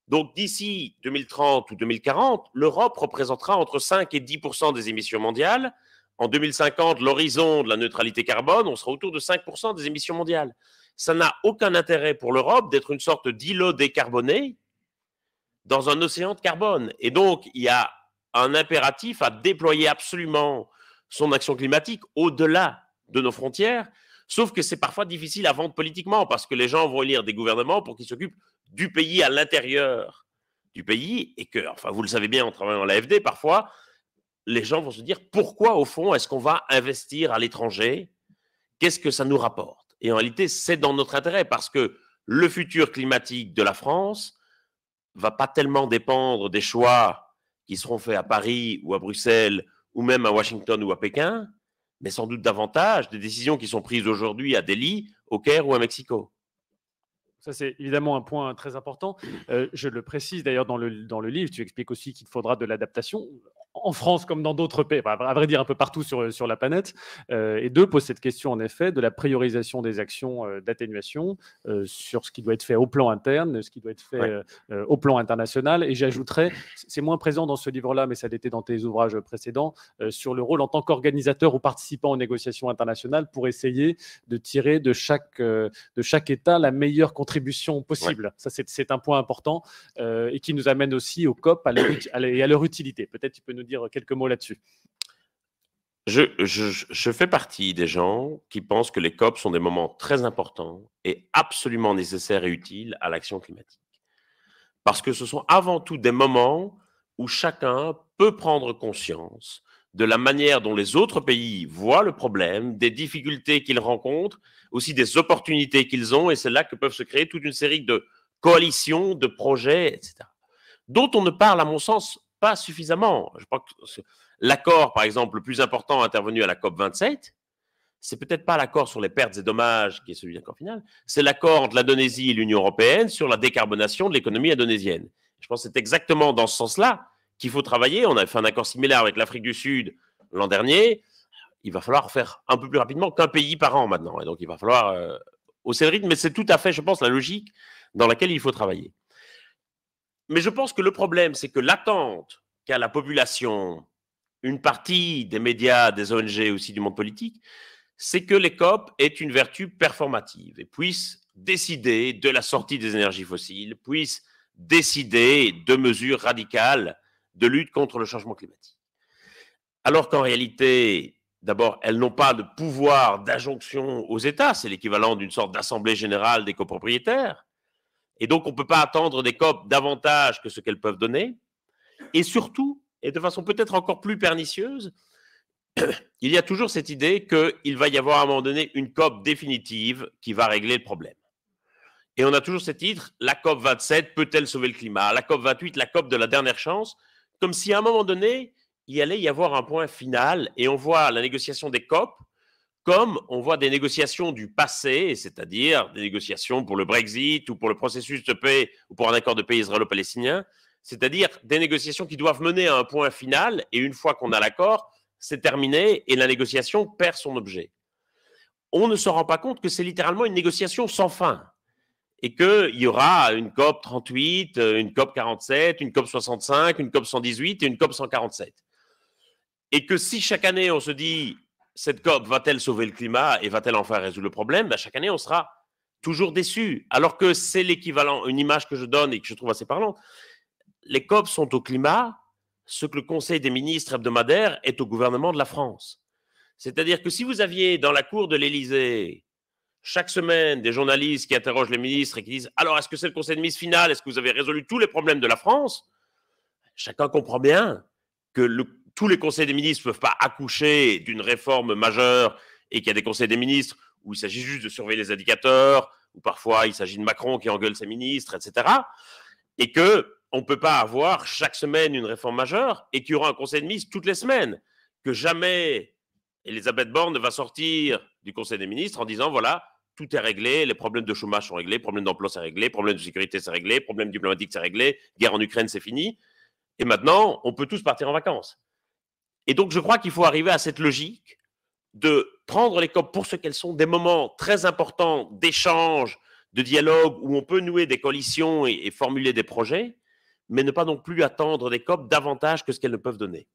Donc, d'ici 2030 ou 2040, l'Europe représentera entre 5 et 10% des émissions mondiales. En 2050, l'horizon de la neutralité carbone, on sera autour de 5% des émissions mondiales. Ça n'a aucun intérêt pour l'Europe d'être une sorte d'îlot décarboné dans un océan de carbone. Et donc, il y a un impératif à déployer absolument son action climatique au-delà de nos frontières Sauf que c'est parfois difficile à vendre politiquement parce que les gens vont élire des gouvernements pour qu'ils s'occupent du pays à l'intérieur du pays et que, enfin, vous le savez bien en travaillant à l'AFD, parfois, les gens vont se dire pourquoi, au fond, est-ce qu'on va investir à l'étranger? Qu'est-ce que ça nous rapporte? Et en réalité, c'est dans notre intérêt parce que le futur climatique de la France ne va pas tellement dépendre des choix qui seront faits à Paris ou à Bruxelles ou même à Washington ou à Pékin, mais sans doute davantage des décisions qui sont prises aujourd'hui à Delhi, au Caire ou à Mexico. Ça, c'est évidemment un point très important. Je le précise d'ailleurs dans le livre, tu expliques aussi qu'il faudra de l'adaptation en France comme dans d'autres pays, à vrai dire un peu partout sur la planète. Et deux pose cette question en effet de la priorisation des actions d'atténuation sur ce qui doit être fait au plan interne, ce qui doit être fait au plan international. Et j'ajouterais, c'est moins présent dans ce livre-là, mais ça l'était dans tes ouvrages précédents, sur le rôle en tant qu'organisateur ou participant aux négociations internationales pour essayer de tirer de chaque État la meilleure contribution possible. Ouais. Ça, c'est un point important et qui nous amène aussi au COP et à leur utilité. Peut-être tu peux nous dire quelques mots là-dessus. Je fais partie des gens qui pensent que les COP sont des moments très importants et absolument nécessaires et utiles à l'action climatique. Parce que ce sont avant tout des moments où chacun peut prendre conscience de la manière dont les autres pays voient le problème, des difficultés qu'ils rencontrent, aussi des opportunités qu'ils ont, et c'est là que peuvent se créer toute une série de coalitions, de projets, etc., dont on ne parle, à mon sens, pas suffisamment. Je crois que l'accord, par exemple, le plus important intervenu à la COP27, c'est peut-être pas l'accord sur les pertes et dommages qui est celui d'accord final, c'est l'accord entre l'Indonésie et l'Union européenne sur la décarbonation de l'économie indonésienne. Je pense que c'est exactement dans ce sens-là qu'il faut travailler. On a fait un accord similaire avec l'Afrique du Sud l'an dernier. Il va falloir faire un peu plus rapidement qu'un pays par an maintenant. Et donc, il va falloir hausser le rythme. Mais c'est tout à fait, je pense, la logique dans laquelle il faut travailler. Mais je pense que le problème, c'est que l'attente qu'a la population, une partie des médias, des ONG, aussi du monde politique, c'est que les COP aient une vertu performative et puissent décider de la sortie des énergies fossiles, puissent décider de mesures radicales de lutte contre le changement climatique. Alors qu'en réalité, d'abord, elles n'ont pas de pouvoir d'injonction aux États, c'est l'équivalent d'une sorte d'assemblée générale des copropriétaires. Et donc, on ne peut pas attendre des COP davantage que ce qu'elles peuvent donner. Et surtout, et de façon peut-être encore plus pernicieuse, il y a toujours cette idée qu'il va y avoir à un moment donné une COP définitive qui va régler le problème. Et on a toujours ce titre, la COP 27 peut-elle sauver le climat? La COP 28, la COP de la dernière chance, comme si à un moment donné, il allait y avoir un point final. Et on voit la négociation des COP comme on voit des négociations du passé, c'est-à-dire des négociations pour le Brexit ou pour le processus de paix ou pour un accord de paix israélo-palestinien, c'est-à-dire des négociations qui doivent mener à un point final et une fois qu'on a l'accord, c'est terminé et la négociation perd son objet. On ne se rend pas compte que c'est littéralement une négociation sans fin et qu'il y aura une COP 38, une COP 47, une COP 65, une COP 118 et une COP 147. Et que si chaque année on se dit cette COP va-t-elle sauver le climat et va-t-elle enfin résoudre le problème, ben chaque année on sera toujours déçu. Alors que c'est l'équivalent, une image que je donne et que je trouve assez parlante. Les COP sont au climat ce que le Conseil des ministres hebdomadaire est au gouvernement de la France. C'est-à-dire que si vous aviez dans la cour de l'Élysée chaque semaine des journalistes qui interrogent les ministres et qui disent « Alors, est-ce que c'est le Conseil des ministres final? Est-ce que vous avez résolu tous les problèmes de la France ?» Chacun comprend bien que tous les conseils des ministres ne peuvent pas accoucher d'une réforme majeure et qu'il y a des conseils des ministres où il s'agit juste de surveiller les indicateurs, où parfois il s'agit de Macron qui engueule ses ministres, etc. Et qu'on ne peut pas avoir chaque semaine une réforme majeure et qu'il y aura un conseil de ministres toutes les semaines. Que jamais Elisabeth Borne ne va sortir du conseil des ministres en disant voilà, tout est réglé, les problèmes de chômage sont réglés, problèmes d'emploi c'est réglé, problèmes de sécurité c'est réglé, problèmes diplomatiques c'est réglé, guerre en Ukraine c'est fini. Et maintenant, on peut tous partir en vacances. Et donc, je crois qu'il faut arriver à cette logique de prendre les COP pour ce qu'elles sont, des moments très importants d'échange, de dialogue, où on peut nouer des coalitions et formuler des projets, mais ne pas non plus attendre des COP davantage que ce qu'elles ne peuvent donner.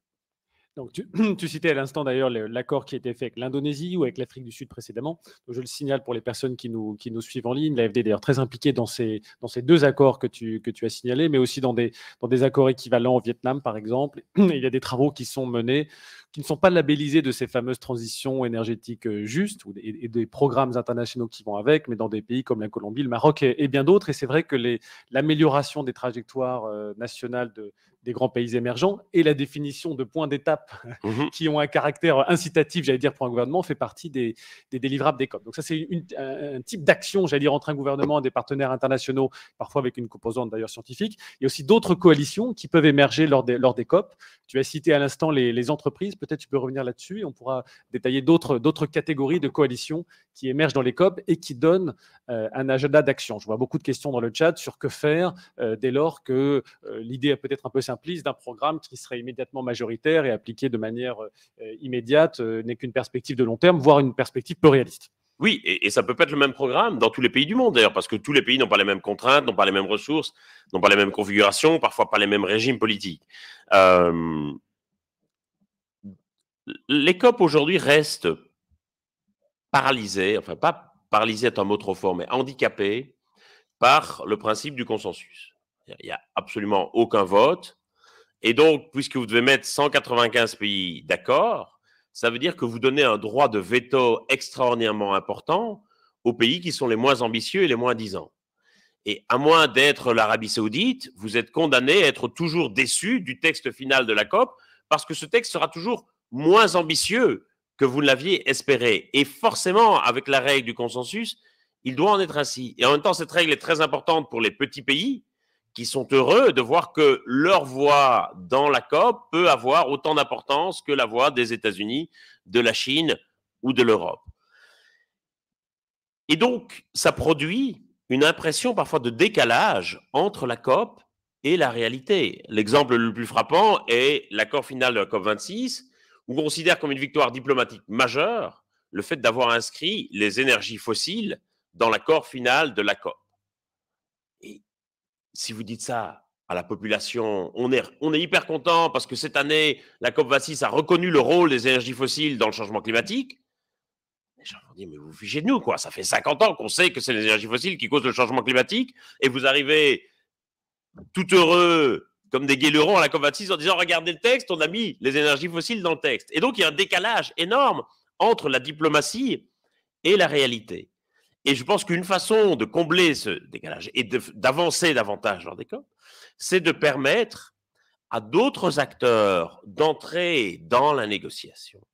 Donc, tu citais à l'instant d'ailleurs l'accord qui a été fait avec l'Indonésie ou avec l'Afrique du Sud précédemment. Donc, je le signale pour les personnes qui nous suivent en ligne. L'AFD est d'ailleurs très impliquée dans ces deux accords que tu as signalés, mais aussi dans des accords équivalents au Vietnam, par exemple. Et il y a des travaux qui sont menés, qui ne sont pas labellisés de ces fameuses transitions énergétiques justes et des programmes internationaux qui vont avec, mais dans des pays comme la Colombie, le Maroc et bien d'autres. Et c'est vrai que l'amélioration des trajectoires nationales des grands pays émergents et la définition de points d'étape qui ont un caractère incitatif, j'allais dire, pour un gouvernement, fait partie des délivrables des COP. Donc ça, c'est un type d'action, j'allais dire, entre un gouvernement et des partenaires internationaux, parfois avec une composante d'ailleurs scientifique. Il y a aussi d'autres coalitions qui peuvent émerger lors des COP. Tu as cité à l'instant les entreprises, peut-être tu peux revenir là-dessus et on pourra détailler d'autres catégories de coalitions qui émergent dans les COP et qui donnent un agenda d'action. Je vois beaucoup de questions dans le chat sur que faire dès lors que l'idée est peut-être un peu simpliste d'un programme qui serait immédiatement majoritaire et appliqué de manière immédiate n'est qu'une perspective de long terme, voire une perspective peu réaliste. Oui, et ça peut pas être le même programme dans tous les pays du monde, d'ailleurs, parce que tous les pays n'ont pas les mêmes contraintes, n'ont pas les mêmes ressources, n'ont pas les mêmes configurations, parfois pas les mêmes régimes politiques. Les COP aujourd'hui restent paralysés, enfin pas paralysés est un mot trop fort, mais handicapés par le principe du consensus. Il n'y a absolument aucun vote. Et donc, puisque vous devez mettre 195 pays d'accord, ça veut dire que vous donnez un droit de veto extraordinairement important aux pays qui sont les moins ambitieux et les moins disants. Et à moins d'être l'Arabie Saoudite, vous êtes condamné à être toujours déçu du texte final de la COP parce que ce texte sera toujours moins ambitieux que vous l'aviez espéré. Et forcément, avec la règle du consensus, il doit en être ainsi. Et en même temps, cette règle est très importante pour les petits pays qui sont heureux de voir que leur voix dans la COP peut avoir autant d'importance que la voix des États-Unis, de la Chine ou de l'Europe. Et donc, ça produit une impression parfois de décalage entre la COP et la réalité. L'exemple le plus frappant est l'accord final de la COP 26, où on considère comme une victoire diplomatique majeure le fait d'avoir inscrit les énergies fossiles dans l'accord final de la COP. Et si vous dites ça à la population, on est hyper content parce que cette année, la COP 26 a reconnu le rôle des énergies fossiles dans le changement climatique. Les gens vont dire, mais vous vous fichez de nous, quoi. Ça fait 50 ans qu'on sait que c'est les énergies fossiles qui causent le changement climatique et vous arrivez tout heureux, comme des guélerons à la COP26 en disant, regardez le texte, on a mis les énergies fossiles dans le texte. Et donc, il y a un décalage énorme entre la diplomatie et la réalité. Et je pense qu'une façon de combler ce décalage et d'avancer davantage lors des COP, c'est de permettre à d'autres acteurs d'entrer dans la négociation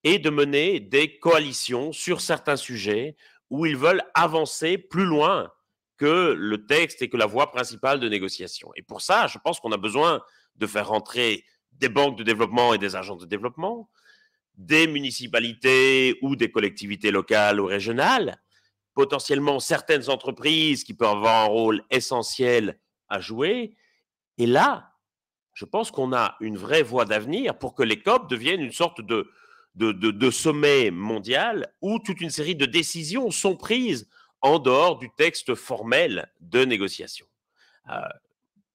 et de mener des coalitions sur certains sujets où ils veulent avancer plus loin que le texte et que la voie principale de négociation. Et pour ça, je pense qu'on a besoin de faire rentrer des banques de développement et des agences de développement, des municipalités ou des collectivités locales ou régionales, potentiellement certaines entreprises qui peuvent avoir un rôle essentiel à jouer. Et là, je pense qu'on a une vraie voie d'avenir pour que les COP deviennent une sorte de sommet mondial où toute une série de décisions sont prises en dehors du texte formel de négociation.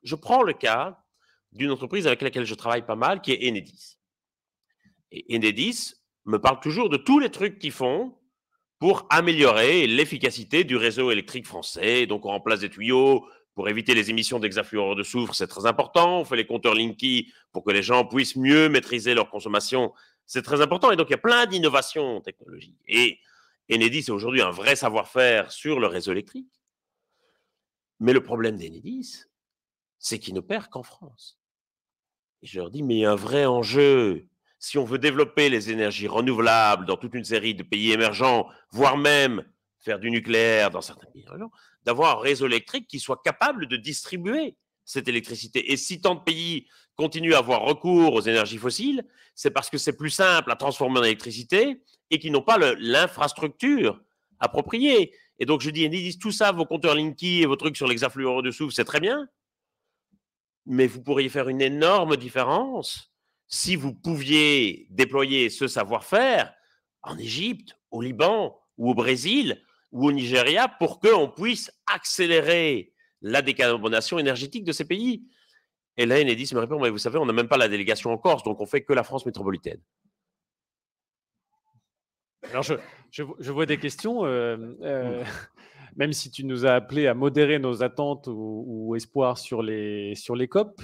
Je prends le cas d'une entreprise avec laquelle je travaille pas mal, qui est Enedis. Et Enedis me parle toujours de tous les trucs qu'ils font pour améliorer l'efficacité du réseau électrique français. Donc, on remplace des tuyaux pour éviter les émissions d'hexafluorure de soufre, c'est très important. On fait les compteurs Linky pour que les gens puissent mieux maîtriser leur consommation, c'est très important. Et donc, il y a plein d'innovations technologiques. Et Enedis est aujourd'hui un vrai savoir-faire sur le réseau électrique. Mais le problème d'Enedis, c'est qu'il ne perd qu'en France. Et je leur dis, mais il y a un vrai enjeu. Si on veut développer les énergies renouvelables dans toute une série de pays émergents, voire même faire du nucléaire dans certains pays émergents, d'avoir un réseau électrique qui soit capable de distribuer cette électricité. Et si tant de pays continuent à avoir recours aux énergies fossiles, c'est parce que c'est plus simple à transformer en électricité et qu'ils n'ont pas l'infrastructure appropriée. Et donc je dis, Enedis, tout ça, vos compteurs Linky et vos trucs sur l'hexafluorure de soufre, c'est très bien, mais vous pourriez faire une énorme différence si vous pouviez déployer ce savoir-faire en Égypte, au Liban ou au Brésil ou au Nigeria pour qu'on puisse accélérer la décarbonation énergétique de ces pays. Et là, Enedis me répond, mais vous savez, on n'a même pas la délégation en Corse, donc on fait que la France métropolitaine. Alors, je vois des questions. même si tu nous as appelé à modérer nos attentes ou espoirs sur les COP,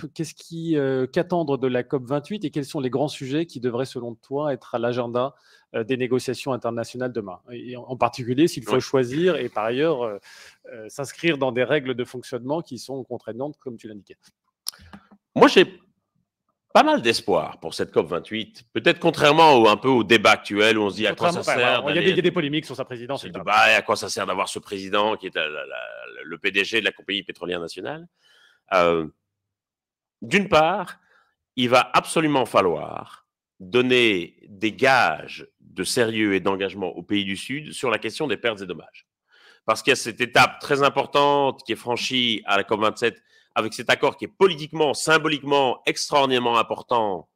qu'attendre de la COP 28 et quels sont les grands sujets qui devraient, selon toi, être à l'agenda des négociations internationales demain? Et en particulier, s'il faut choisir et par ailleurs s'inscrire dans des règles de fonctionnement qui sont contraignantes, comme tu l'indiquais. Moi, j'ai pas mal d'espoir pour cette COP28. Peut-être contrairement un peu au débat actuel où on se dit à quoi ça sert. Il y a des polémiques sur sa présidence. À quoi ça sert d'avoir ce président qui est le PDG de la compagnie pétrolière nationale. D'une part, il va absolument falloir donner des gages de sérieux et d'engagement aux pays du Sud sur la question des pertes et dommages. Parce qu'il y a cette étape très importante qui est franchie à la COP27 avec cet accord qui est politiquement, symboliquement, extraordinairement important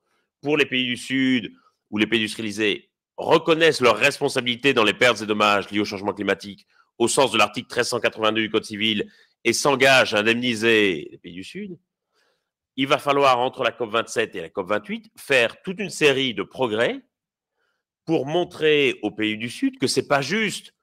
pour les pays du Sud, où les pays industrialisés reconnaissent leurs responsabilités dans les pertes et dommages liés au changement climatique, au sens de l'article 1382 du Code civil, et s'engagent à indemniser les pays du Sud. Il va falloir, entre la COP27 et la COP28, faire toute une série de progrès pour montrer aux pays du Sud que ce n'est pas juste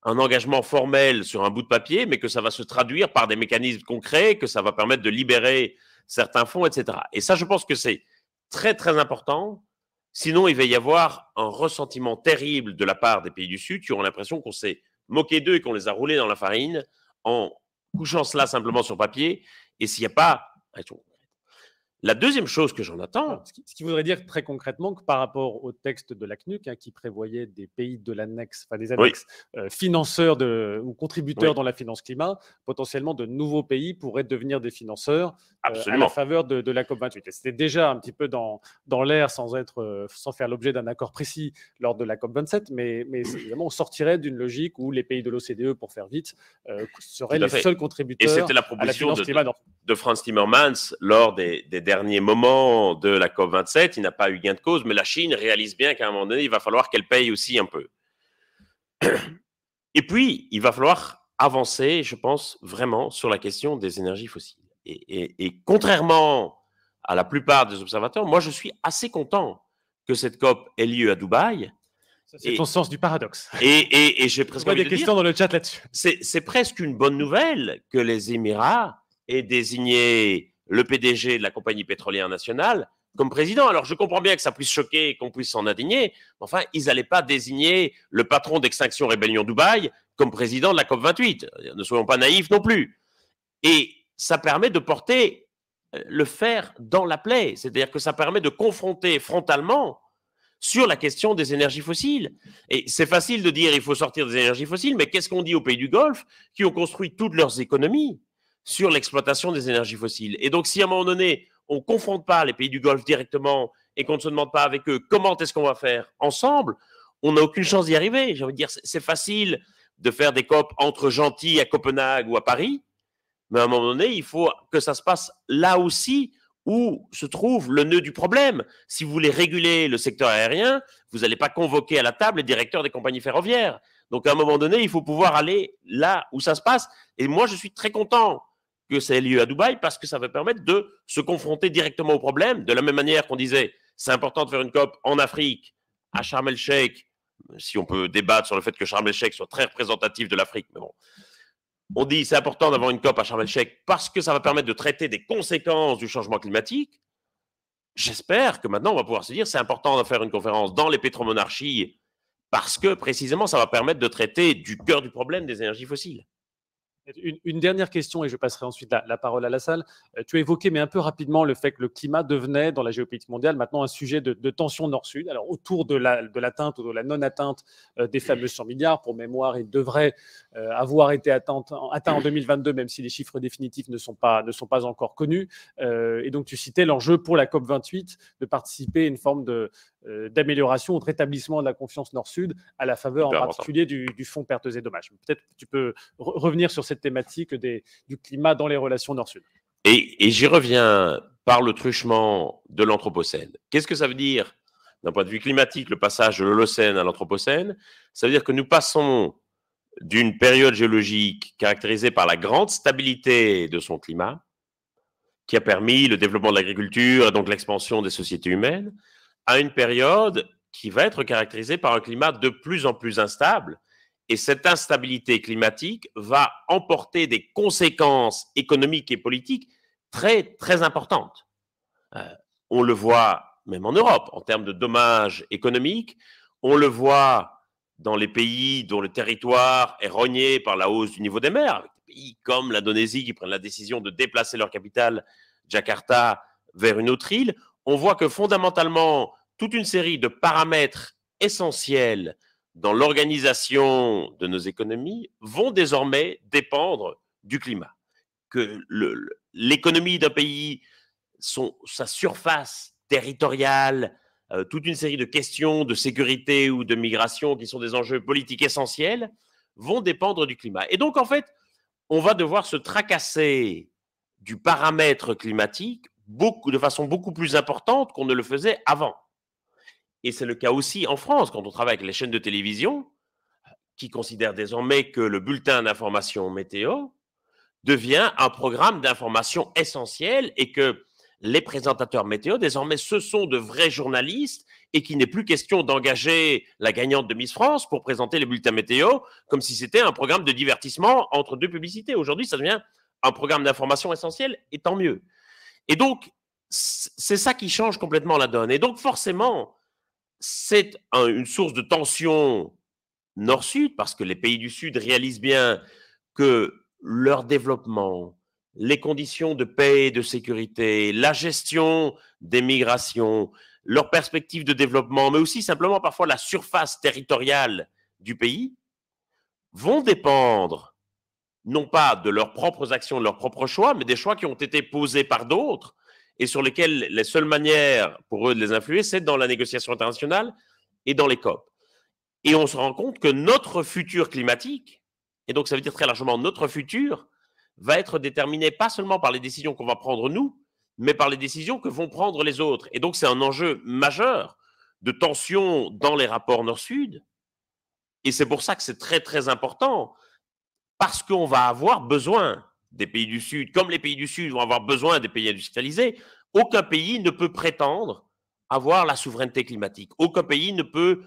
un engagement formel sur un bout de papier, mais que ça va se traduire par des mécanismes concrets, que ça va permettre de libérer certains fonds, etc. Et ça, je pense que c'est très, très important. Sinon, il va y avoir un ressentiment terrible de la part des pays du Sud qui auront l'impression qu'on s'est moqué d'eux et qu'on les a roulés dans la farine en couchant cela simplement sur papier. Et s'il n'y a pas... La deuxième chose que j'en attends… Ce qui voudrait dire très concrètement que par rapport au texte de la CNUC, qui prévoyait des pays de l'annexe, enfin des annexes financeurs ou contributeurs dans la finance climat, potentiellement de nouveaux pays pourraient devenir des financeurs à la faveur de la COP28. Et c'était déjà un petit peu dans l'air sans faire l'objet d'un accord précis lors de la COP27, mais évidemment on sortirait d'une logique où les pays de l'OCDE, pour faire vite, seraient les seuls contributeurs. Et c'était la proposition de Frans Timmermans lors des derniers moments de la COP27. Il n'a pas eu gain de cause, mais la Chine réalise bien qu'à un moment donné, il va falloir qu'elle paye aussi un peu. Et puis, il va falloir avancer, je pense, vraiment sur la question des énergies fossiles. Et contrairement à la plupart des observateurs, moi, je suis assez content que cette COP ait lieu à Dubaï. C'est ton sens du paradoxe. Et j'ai presque envie de dire… des questions dans le chat là-dessus. C'est presque une bonne nouvelle que les Émirats aient désigné le PDG de la compagnie pétrolière nationale comme président. Alors, je comprends bien que ça puisse choquer et qu'on puisse s'en indigner, mais enfin, ils n'allaient pas désigner le patron d'Extinction Rébellion Dubaï comme président de la COP28. Ne soyons pas naïfs non plus. Et ça permet de porter le fer dans la plaie, c'est-à-dire que ça permet de confronter frontalement sur la question des énergies fossiles. Et c'est facile de dire qu'il faut sortir des énergies fossiles, mais qu'est-ce qu'on dit aux pays du Golfe qui ont construit toutes leurs économies sur l'exploitation des énergies fossiles? Et donc, si à un moment donné, on ne confronte pas les pays du Golfe directement et qu'on ne se demande pas avec eux comment est-ce qu'on va faire ensemble, on n'a aucune chance d'y arriver. J'ai envie de dire, c'est facile de faire des COP entre gentils à Copenhague ou à Paris, mais à un moment donné, il faut que ça se passe là aussi où se trouve le nœud du problème. Si vous voulez réguler le secteur aérien, vous n'allez pas convoquer à la table les directeurs des compagnies ferroviaires. Donc, à un moment donné, il faut pouvoir aller là où ça se passe. Et moi, je suis très content que ça ait lieu à Dubaï parce que ça va permettre de se confronter directement au problème. De la même manière qu'on disait, c'est important de faire une COP en Afrique, à Sharm el-Sheikh, si on peut débattre sur le fait que Sharm el-Sheikh soit très représentatif de l'Afrique, mais bon. On dit c'est important d'avoir une COP à Sharm el-Sheikh parce que ça va permettre de traiter des conséquences du changement climatique. J'espère que maintenant, on va pouvoir se dire c'est important de faire une conférence dans les pétromonarchies parce que précisément, ça va permettre de traiter du cœur du problème des énergies fossiles. Une dernière question et je passerai ensuite la parole à la salle. Tu as évoqué, mais un peu rapidement, le fait que le climat devenait, dans la géopolitique mondiale, maintenant un sujet de tension nord-sud. Alors, autour de l'atteinte ou de la non-atteinte des fameux 100 milliards, pour mémoire, il devrait avoir été atteint en 2022, même si les chiffres définitifs ne sont pas encore connus. Et donc, tu citais l'enjeu pour la COP28 de participer à une forme d'amélioration ou de rétablissement de la confiance nord-sud à la faveur en particulier du fonds pertes et dommages. Peut-être que tu peux revenir sur cette thématique du climat dans les relations nord-sud. Et j'y reviens par le truchement de l'Anthropocène. Qu'est-ce que ça veut dire d'un point de vue climatique, le passage de l'Holocène à l'Anthropocène? Ça veut dire que nous passons d'une période géologique caractérisée par la grande stabilité de son climat, qui a permis le développement de l'agriculture et donc l'expansion des sociétés humaines, à une période qui va être caractérisée par un climat de plus en plus instable Et cette instabilité climatique va emporter des conséquences économiques et politiques très, très importantes. On le voit même en Europe, en termes de dommages économiques. On le voit dans les pays dont le territoire est rogné par la hausse du niveau des mers, avec des pays comme l'Indonésie qui prennent la décision de déplacer leur capitale, Jakarta, vers une autre île. On voit que fondamentalement, toute une série de paramètres essentiels dans l'organisation de nos économies vont désormais dépendre du climat. Que l'économie d'un pays, sa surface territoriale, toute une série de questions de sécurité ou de migration qui sont des enjeux politiques essentiels vont dépendre du climat. Et donc, en fait, on va devoir se tracasser du paramètre climatique de façon beaucoup plus importante qu'on ne le faisait avant. Et c'est le cas aussi en France, quand on travaille avec les chaînes de télévision, qui considèrent désormais que le bulletin d'information météo devient un programme d'information essentiel et que les présentateurs météo, désormais, ce sont de vrais journalistes et qu'il n'est plus question d'engager la gagnante de Miss France pour présenter les bulletins météo comme si c'était un programme de divertissement entre deux publicités. Aujourd'hui, ça devient un programme d'information essentiel et tant mieux. Et donc, c'est ça qui change complètement la donne. Et donc, forcément, c'est une source de tension Nord-Sud parce que les pays du Sud réalisent bien que leur développement, les conditions de paix et de sécurité, la gestion des migrations, leurs perspectives de développement, mais aussi simplement parfois la surface territoriale du pays, vont dépendre non pas de leurs propres actions, de leurs propres choix, mais des choix qui ont été posés par d'autres et sur lesquels les seules manières pour eux de les influer, c'est dans la négociation internationale et dans les COP. Et on se rend compte que notre futur climatique, et donc ça veut dire très largement notre futur, va être déterminé pas seulement par les décisions qu'on va prendre nous, mais par les décisions que vont prendre les autres. Et donc c'est un enjeu majeur de tension dans les rapports Nord-Sud. Et c'est pour ça que c'est très très important, parce qu'on va avoir besoin des pays du Sud, comme les pays du Sud vont avoir besoin des pays industrialisés. Aucun pays ne peut prétendre avoir la souveraineté climatique. Aucun pays ne peut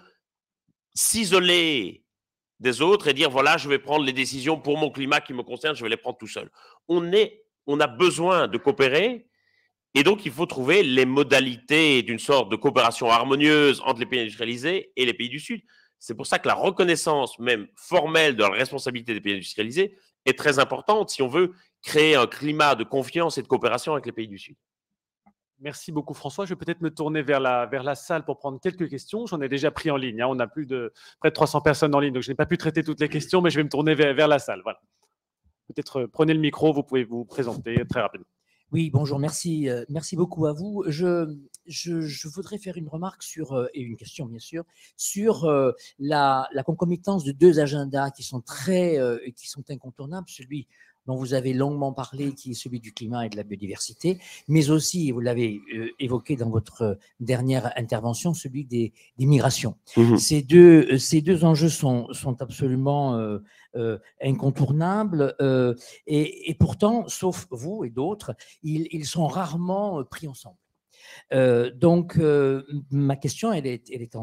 s'isoler des autres et dire voilà, je vais prendre les décisions pour mon climat qui me concerne, je vais les prendre tout seul. On a besoin de coopérer et donc il faut trouver les modalités d'une sorte de coopération harmonieuse entre les pays industrialisés et les pays du Sud. C'est pour ça que la reconnaissance même formelle de la responsabilité des pays industrialisés est très importante si on veut créer un climat de confiance et de coopération avec les pays du Sud. Merci beaucoup François. Je vais peut-être me tourner vers la salle pour prendre quelques questions. J'en ai déjà pris en ligne. On a près de 300 personnes en ligne, donc je n'ai pas pu traiter toutes les questions, mais je vais me tourner vers la salle. Voilà. Peut-être prenez le micro, vous pouvez vous présenter très rapidement. Oui, bonjour, merci, merci beaucoup à vous. Je voudrais faire une remarque et une question bien sûr, sur la concomitance de deux agendas qui sont qui sont incontournables, celui dont vous avez longuement parlé, qui est celui du climat et de la biodiversité, mais aussi, vous l'avez évoqué dans votre dernière intervention, celui des migrations. Mmh. Ces deux enjeux sont absolument incontournables et pourtant, sauf vous et d'autres, ils sont rarement pris ensemble. Donc, ma question, elle est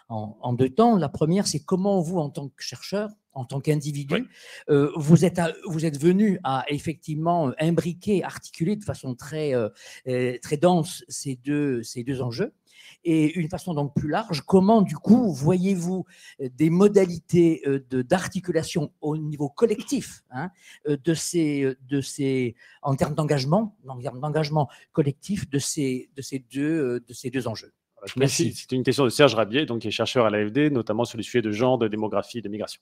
en deux temps. La première, c'est comment vous, en tant que chercheur, en tant qu'individu, vous êtes venu à effectivement imbriquer, articuler de façon très dense ces deux enjeux. Et une façon donc plus large, comment du coup voyez-vous des modalités d'articulation au niveau collectif en termes d'engagement collectif de ces deux enjeux? Merci. C'est une question de Serge Rabier, donc, qui est chercheur à l'AFD, notamment sur les sujets de genre, de démographie et de migration.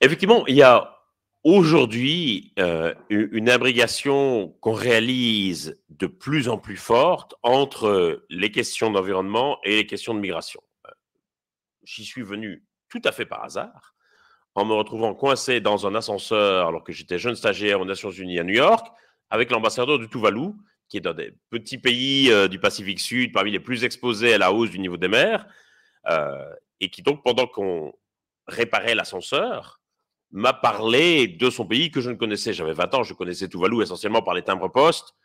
Effectivement, il y a aujourd'hui une imbrication qu'on réalise de plus en plus forte entre les questions d'environnement et les questions de migration. J'y suis venu tout à fait par hasard, en me retrouvant coincé dans un ascenseur alors que j'étais jeune stagiaire aux Nations Unies à New York, avec l'ambassadeur de Tuvalu, qui est dans des petits pays du Pacifique Sud, parmi les plus exposés à la hausse du niveau des mers, et qui donc, pendant qu'on réparait l'ascenseur, m'a parlé de son pays que je ne connaissais. J'avais 20 ans, je connaissais Tuvalu essentiellement par les timbres-poste,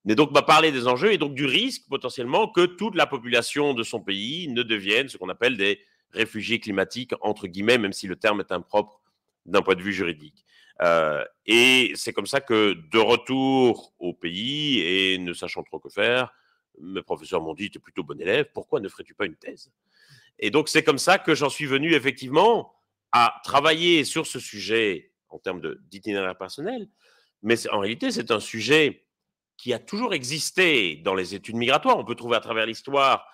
mais donc m'a parlé des enjeux et donc du risque potentiellement que toute la population de son pays ne devienne ce qu'on appelle des réfugiés climatiques, entre guillemets, même si le terme est impropre d'un point de vue juridique. Et c'est comme ça que, de retour au pays et ne sachant trop que faire, mes professeurs m'ont dit, tu es plutôt bon élève, pourquoi ne ferais-tu pas une thèse? Et donc, c'est comme ça que j'en suis venu effectivement à travailler sur ce sujet en termes d'itinéraire personnel. Mais en réalité, c'est un sujet qui a toujours existé dans les études migratoires. On peut trouver à travers l'histoire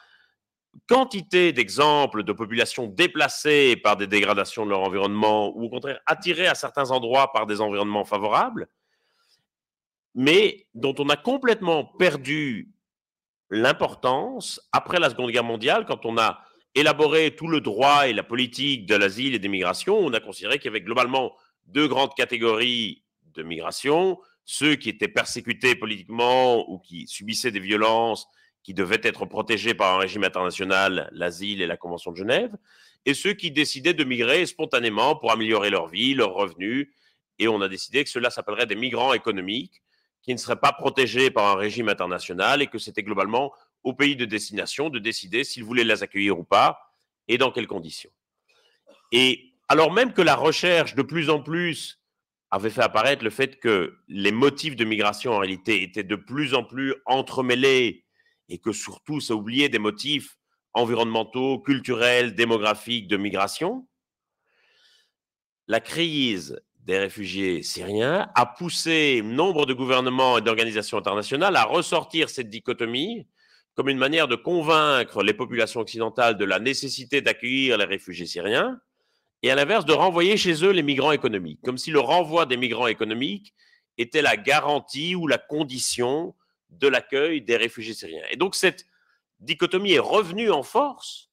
quantité d'exemples de populations déplacées par des dégradations de leur environnement ou au contraire attirées à certains endroits par des environnements favorables, mais dont on a complètement perdu l'importance après la Seconde Guerre mondiale, quand on a élaboré tout le droit et la politique de l'asile et des migrations. On a considéré qu'il y avait globalement deux grandes catégories de migration, ceux qui étaient persécutés politiquement ou qui subissaient des violences, qui devaient être protégés par un régime international, l'asile et la Convention de Genève, et ceux qui décidaient de migrer spontanément pour améliorer leur vie, leurs revenus. Et on a décidé que cela s'appellerait des migrants économiques, qui ne seraient pas protégés par un régime international et que c'était globalement au pays de destination de décider s'ils voulaient les accueillir ou pas et dans quelles conditions. Et alors même que la recherche de plus en plus avait fait apparaître le fait que les motifs de migration en réalité étaient de plus en plus entremêlés et que surtout ça oubliait des motifs environnementaux, culturels, démographiques de migration, la crise des réfugiés syriens a poussé nombre de gouvernements et d'organisations internationales à ressortir cette dichotomie comme une manière de convaincre les populations occidentales de la nécessité d'accueillir les réfugiés syriens et à l'inverse de renvoyer chez eux les migrants économiques, comme si le renvoi des migrants économiques était la garantie ou la condition de l'accueil des réfugiés syriens. Et donc cette dichotomie est revenue en force.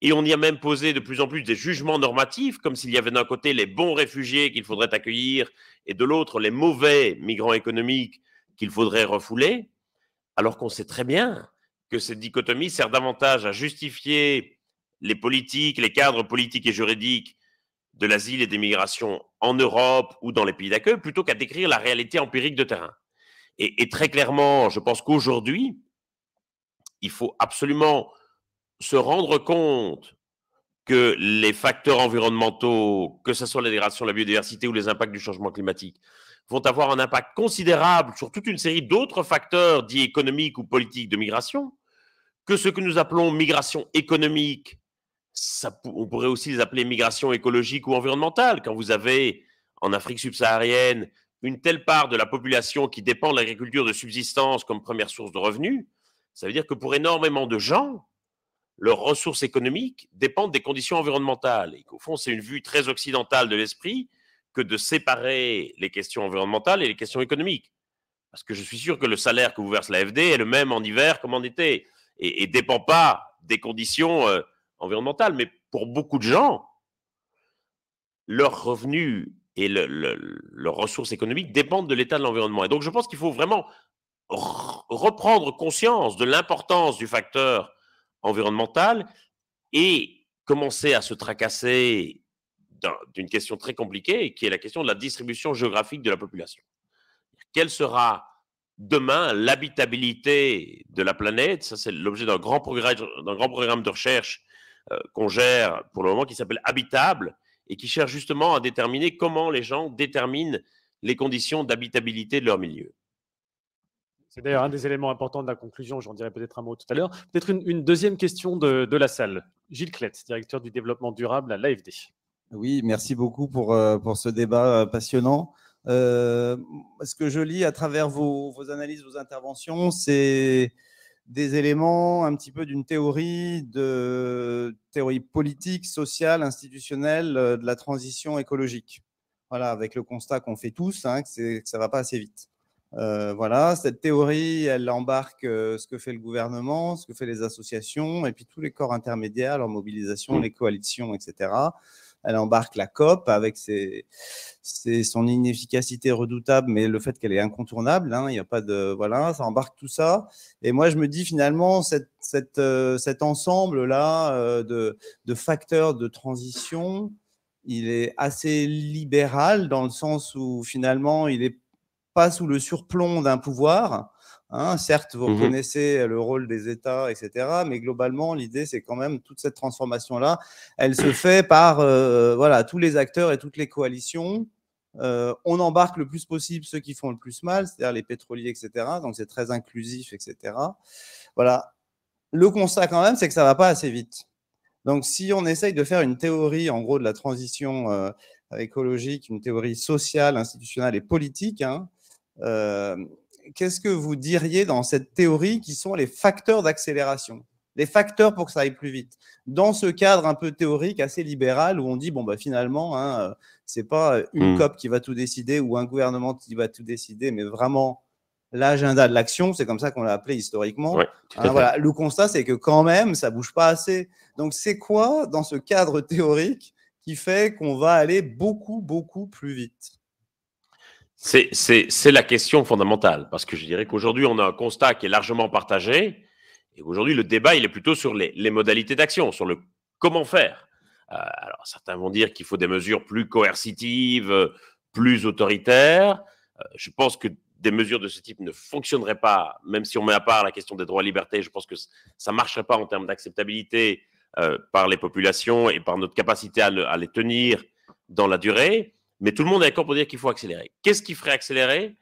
Et on y a même posé de plus en plus des jugements normatifs, comme s'il y avait d'un côté les bons réfugiés qu'il faudrait accueillir et de l'autre les mauvais migrants économiques qu'il faudrait refouler, alors qu'on sait très bien que cette dichotomie sert davantage à justifier les politiques, les cadres politiques et juridiques de l'asile et des migrations en Europe ou dans les pays d'accueil, plutôt qu'à décrire la réalité empirique de terrain. Et très clairement, je pense qu'aujourd'hui, il faut absolument se rendre compte que les facteurs environnementaux, que ce soit la dégradation de la biodiversité ou les impacts du changement climatique, vont avoir un impact considérable sur toute une série d'autres facteurs dits économiques ou politiques de migration, que ce que nous appelons migration économique, on pourrait aussi les appeler migration écologique ou environnementale. Quand vous avez en Afrique subsaharienne une telle part de la population qui dépend de l'agriculture de subsistance comme première source de revenus, ça veut dire que pour énormément de gens, leurs ressources économiques dépendent des conditions environnementales. Et qu'au fond, c'est une vue très occidentale de l'esprit que de séparer les questions environnementales et les questions économiques. Parce que je suis sûr que le salaire que vous verse l'AFD est le même en hiver comme en été et ne dépend pas des conditions environnementales. Mais pour beaucoup de gens, leurs revenus et leurs ressources économiques dépendent de l'état de l'environnement. Et donc, je pense qu'il faut vraiment reprendre conscience de l'importance du facteur environnemental et commencer à se tracasser d'une question très compliquée qui est la question de la distribution géographique de la population. Quelle sera demain l'habitabilité de la planète? Ça, c'est l'objet d'un grand programme de recherche qu'on gère pour le moment qui s'appelle Habitable et qui cherche justement à déterminer comment les gens déterminent les conditions d'habitabilité de leur milieu. C'est d'ailleurs un des éléments importants de la conclusion, j'en dirai peut-être un mot tout à l'heure. Peut-être une deuxième question de la salle. Gilles Klett, directeur du développement durable à l'AFD. Oui, merci beaucoup pour ce débat passionnant. Ce que je lis à travers vos analyses, vos interventions, c'est des éléments un petit peu d'une théorie politique, sociale, institutionnelle de la transition écologique. Voilà, avec le constat qu'on fait tous, hein, que ça ne va pas assez vite. Voilà, cette théorie, elle embarque ce que fait le gouvernement, ce que fait les associations, et puis tous les corps intermédiaires, leur mobilisation, les coalitions, etc. Elle embarque la COP avec son inefficacité redoutable, mais le fait qu'elle est incontournable, hein, il n'y a pas de… Voilà, ça embarque tout ça. Et moi, je me dis finalement, cet ensemble-là de facteurs de transition, il est assez libéral dans le sens où finalement, il n'est pas sous le surplomb d'un pouvoir, Hein. Certes, vous reconnaissez le rôle des États, etc. Mais globalement, l'idée, c'est quand même toute cette transformation-là, elle se fait par voilà, tous les acteurs et toutes les coalitions. On embarque le plus possible ceux qui font le plus mal, c'est-à-dire les pétroliers, etc. Donc, c'est très inclusif, etc. Voilà. Le constat, quand même, c'est que ça ne va pas assez vite. Donc, si on essaye de faire une théorie, en gros, de la transition écologique, une théorie sociale, institutionnelle et politique, hein, qu'est-ce que vous diriez dans cette théorie qui sont les facteurs d'accélération, les facteurs pour que ça aille plus vite? Dans ce cadre un peu théorique, assez libéral, où on dit, bon, bah, finalement, hein, ce n'est pas une COP qui va tout décider ou un gouvernement qui va tout décider, mais vraiment l'agenda de l'action, c'est comme ça qu'on l'a appelé historiquement. Ouais, hein, voilà. Le constat, c'est que quand même, ça ne bouge pas assez. Donc, c'est quoi, dans ce cadre théorique, qui fait qu'on va aller beaucoup, beaucoup plus vite? C'est la question fondamentale, parce que je dirais qu'aujourd'hui, on a un constat qui est largement partagé, et aujourd'hui, le débat, il est plutôt sur les modalités d'action, sur le comment faire. Alors, certains vont dire qu'il faut des mesures plus coercitives, plus autoritaires. Je pense que des mesures de ce type ne fonctionneraient pas, même si on met à part la question des droits et libertés. Je pense que ça ne marcherait pas en termes d'acceptabilité par les populations et par notre capacité à les tenir dans la durée. Mais tout le monde est d'accord pour dire qu'il faut accélérer. Qu'est-ce qui ferait accélérer?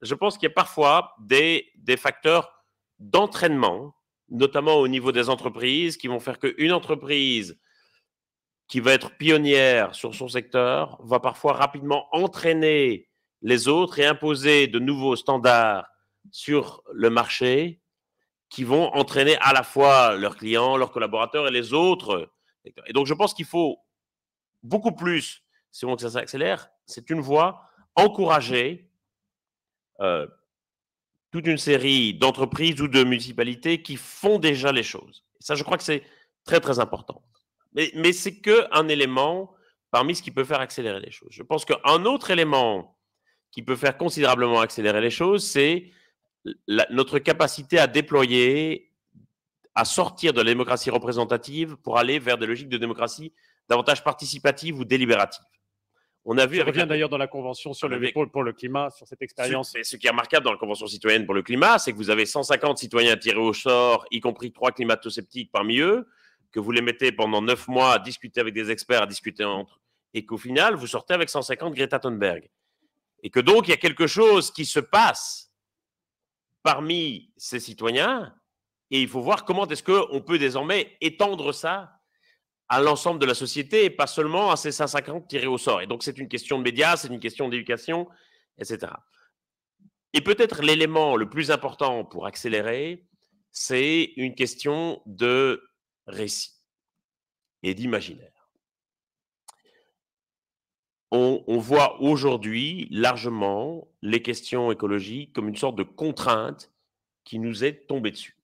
Je pense qu'il y a parfois des facteurs d'entraînement, notamment au niveau des entreprises, qui vont faire qu'une entreprise qui va être pionnière sur son secteur va parfois rapidement entraîner les autres et imposer de nouveaux standards sur le marché qui vont entraîner à la fois leurs clients, leurs collaborateurs et les autres. Et donc, je pense qu'il faut beaucoup plus, si on veut que ça s'accélère, c'est une voie encourager toute une série d'entreprises ou de municipalités qui font déjà les choses. Et ça, je crois que c'est très, très important. Mais c'est qu'un élément parmi ce qui peut faire accélérer les choses. Je pense qu'un autre élément qui peut faire considérablement accélérer les choses, c'est notre capacité à déployer, à sortir de la démocratie représentative pour aller vers des logiques de démocratie davantage participative ou délibérative. On a vu, ça revient d'ailleurs dans la Convention pour le climat, sur cette expérience. Ce qui est remarquable dans la Convention citoyenne pour le climat, c'est que vous avez 150 citoyens tirés au sort, y compris 3 climato-sceptiques parmi eux, que vous les mettez pendant 9 mois à discuter avec des experts, à discuter entre eux, et qu'au final, vous sortez avec 150 Greta Thunberg. Et que donc, il y a quelque chose qui se passe parmi ces citoyens, et il faut voir comment est-ce qu'on peut désormais étendre ça à l'ensemble de la société et pas seulement à ces 150 tirés au sort. Et donc, c'est une question de médias, c'est une question d'éducation, etc. Et peut-être l'élément le plus important pour accélérer, c'est une question de récit et d'imaginaire. On voit aujourd'hui largement les questions écologiques comme une sorte de contrainte qui nous est tombée dessus.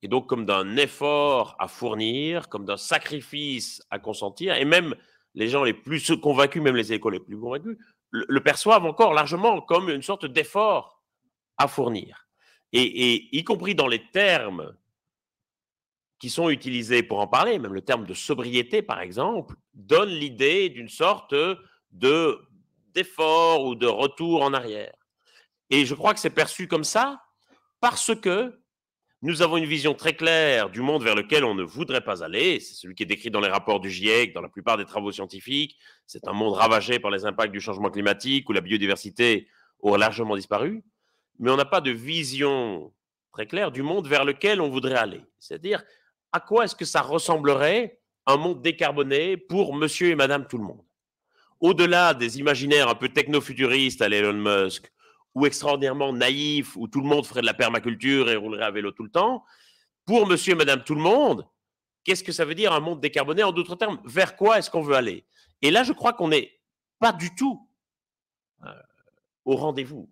Et donc, comme d'un effort à fournir, comme d'un sacrifice à consentir, et même les gens les plus convaincus, même les écoles les plus convaincus, le perçoivent encore largement comme une sorte d'effort à fournir. Et y compris dans les termes qui sont utilisés pour en parler, même le terme de sobriété, par exemple, donne l'idée d'une sorte d'effort ou de retour en arrière. Et je crois que c'est perçu comme ça parce que nous avons une vision très claire du monde vers lequel on ne voudrait pas aller. C'est celui qui est décrit dans les rapports du GIEC, dans la plupart des travaux scientifiques. C'est un monde ravagé par les impacts du changement climatique où la biodiversité aurait largement disparu. Mais on n'a pas de vision très claire du monde vers lequel on voudrait aller. C'est-à-dire, à quoi est-ce que ça ressemblerait un monde décarboné pour monsieur et madame tout le monde? Au-delà des imaginaires un peu techno-futuristes à Elon Musk, ou extraordinairement naïf, où tout le monde ferait de la permaculture et roulerait à vélo tout le temps, pour monsieur et madame tout le monde, qu'est-ce que ça veut dire un monde décarboné? En d'autres termes, vers quoi est-ce qu'on veut aller? Et là, je crois qu'on n'est pas du tout au rendez-vous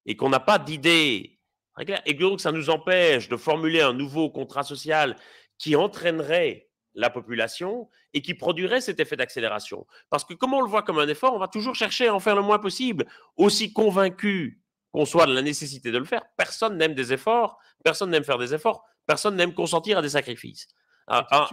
et qu'on n'a pas d'idée très claire. Et donc, ça nous empêche de formuler un nouveau contrat social qui entraînerait la population et qui produirait cet effet d'accélération. Parce que comme on le voit comme un effort, on va toujours chercher à en faire le moins possible. Aussi convaincu qu'on soit de la nécessité de le faire, personne n'aime des efforts, personne n'aime faire des efforts, personne n'aime consentir à des sacrifices.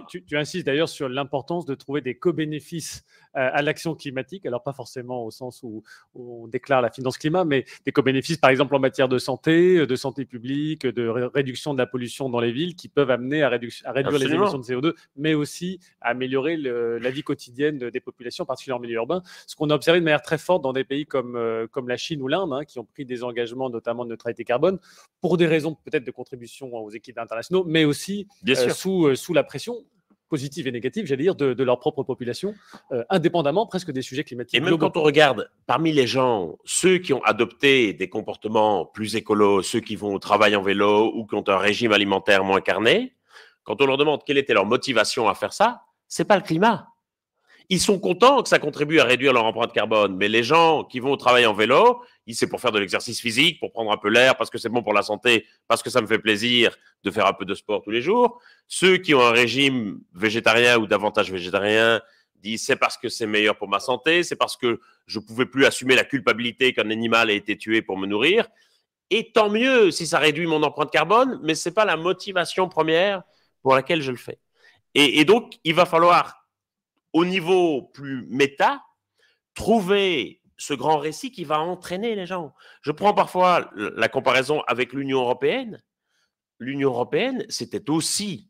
Tu insistes d'ailleurs sur l'importance de trouver des co-bénéfices à l'action climatique, alors pas forcément au sens où on déclare la finance climat, mais des co-bénéfices par exemple en matière de santé publique, de réduction de la pollution dans les villes qui peuvent amener à réduire les émissions de CO2, mais aussi à améliorer la vie quotidienne des populations, particulièrement en milieu urbain. Ce qu'on a observé de manière très forte dans des pays comme la Chine ou l'Inde, qui ont pris des engagements notamment de neutralité carbone, pour des raisons peut-être de contribution aux équilibres internationaux, mais aussi sous la pression positive et négative, j'allais dire, de leur propre population, indépendamment presque des sujets climatiques. Et même quand on regarde parmi les gens, ceux qui ont adopté des comportements plus écolos, ceux qui vont au travail en vélo ou qui ont un régime alimentaire moins carné, quand on leur demande quelle était leur motivation à faire ça, c'est pas le climat. Ils sont contents que ça contribue à réduire leur empreinte carbone, mais les gens qui vont au travail en vélo, c'est pour faire de l'exercice physique, pour prendre un peu l'air, parce que c'est bon pour la santé, parce que ça me fait plaisir de faire un peu de sport tous les jours. Ceux qui ont un régime végétarien ou davantage végétarien disent c'est parce que c'est meilleur pour ma santé, c'est parce que je ne pouvais plus assumer la culpabilité qu'un animal ait été tué pour me nourrir. Et tant mieux si ça réduit mon empreinte carbone, mais ce n'est pas la motivation première pour laquelle je le fais. Et donc, il va falloir, au niveau plus méta, trouver ce grand récit qui va entraîner les gens. Je prends parfois la comparaison avec l'Union européenne. L'Union européenne, c'était aussi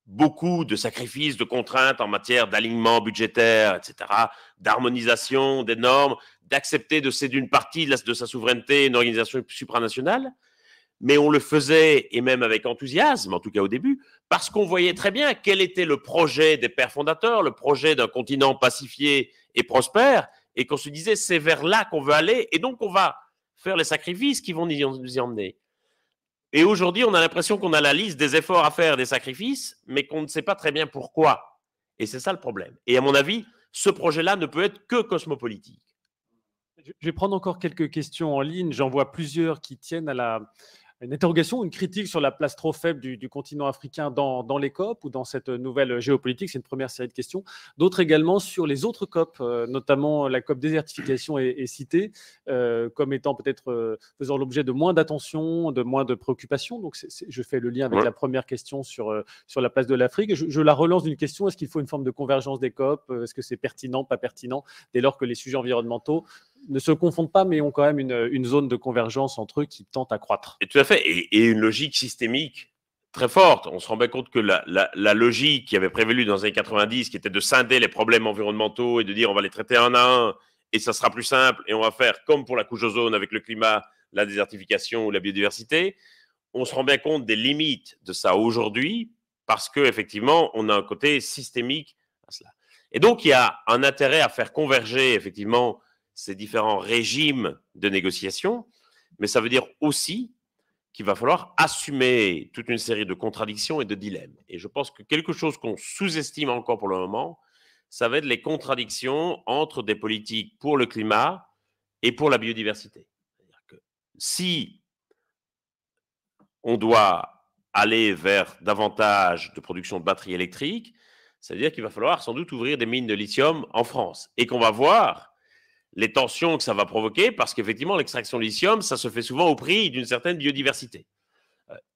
beaucoup de sacrifices, de contraintes en matière d'alignement budgétaire, etc., d'harmonisation des normes, d'accepter de céder une partie de sa souveraineté à une organisation supranationale. Mais on le faisait, et même avec enthousiasme, en tout cas au début, parce qu'on voyait très bien quel était le projet des pères fondateurs, le projet d'un continent pacifié et prospère, et qu'on se disait c'est vers là qu'on veut aller, et donc on va faire les sacrifices qui vont nous y emmener. Et aujourd'hui, on a l'impression qu'on a la liste des efforts à faire, des sacrifices, mais qu'on ne sait pas très bien pourquoi. Et c'est ça le problème. Et à mon avis, ce projet-là ne peut être que cosmopolitique. Je vais prendre encore quelques questions en ligne. J'en vois plusieurs qui tiennent à une interrogation, une critique sur la place trop faible du continent africain dans les COP ou dans cette nouvelle géopolitique. C'est une première série de questions. D'autres également sur les autres COP, notamment la COP désertification est citée comme étant peut-être faisant l'objet de moins d'attention, de moins de préoccupations. Donc je fais le lien avec la première question sur la place de l'Afrique. Je la relance d'une question. Est-ce qu'il faut une forme de convergence des COP? Est-ce que c'est pertinent, pas pertinent, dès lors que les sujets environnementaux ne se confondent pas, mais ont quand même une zone de convergence entre eux qui tente à croître? Et tout à fait, et une logique systémique très forte. On se rend bien compte que la logique qui avait prévalu dans les années 90, qui était de scinder les problèmes environnementaux et de dire on va les traiter un à un, et ça sera plus simple, et on va faire comme pour la couche ozone avec le climat, la désertification ou la biodiversité, on se rend bien compte des limites de ça aujourd'hui, parce qu'effectivement, on a un côté systémique à cela. Et donc, il y a un intérêt à faire converger, effectivement, ces différents régimes de négociation, mais ça veut dire aussi qu'il va falloir assumer toute une série de contradictions et de dilemmes. Et je pense que quelque chose qu'on sous-estime encore pour le moment, ça va être les contradictions entre des politiques pour le climat et pour la biodiversité. C'est-à-dire que si on doit aller vers davantage de production de batteries électriques, ça veut dire qu'il va falloir sans doute ouvrir des mines de lithium en France et qu'on va voir les tensions que ça va provoquer, parce qu'effectivement, l'extraction de lithium, ça se fait souvent au prix d'une certaine biodiversité.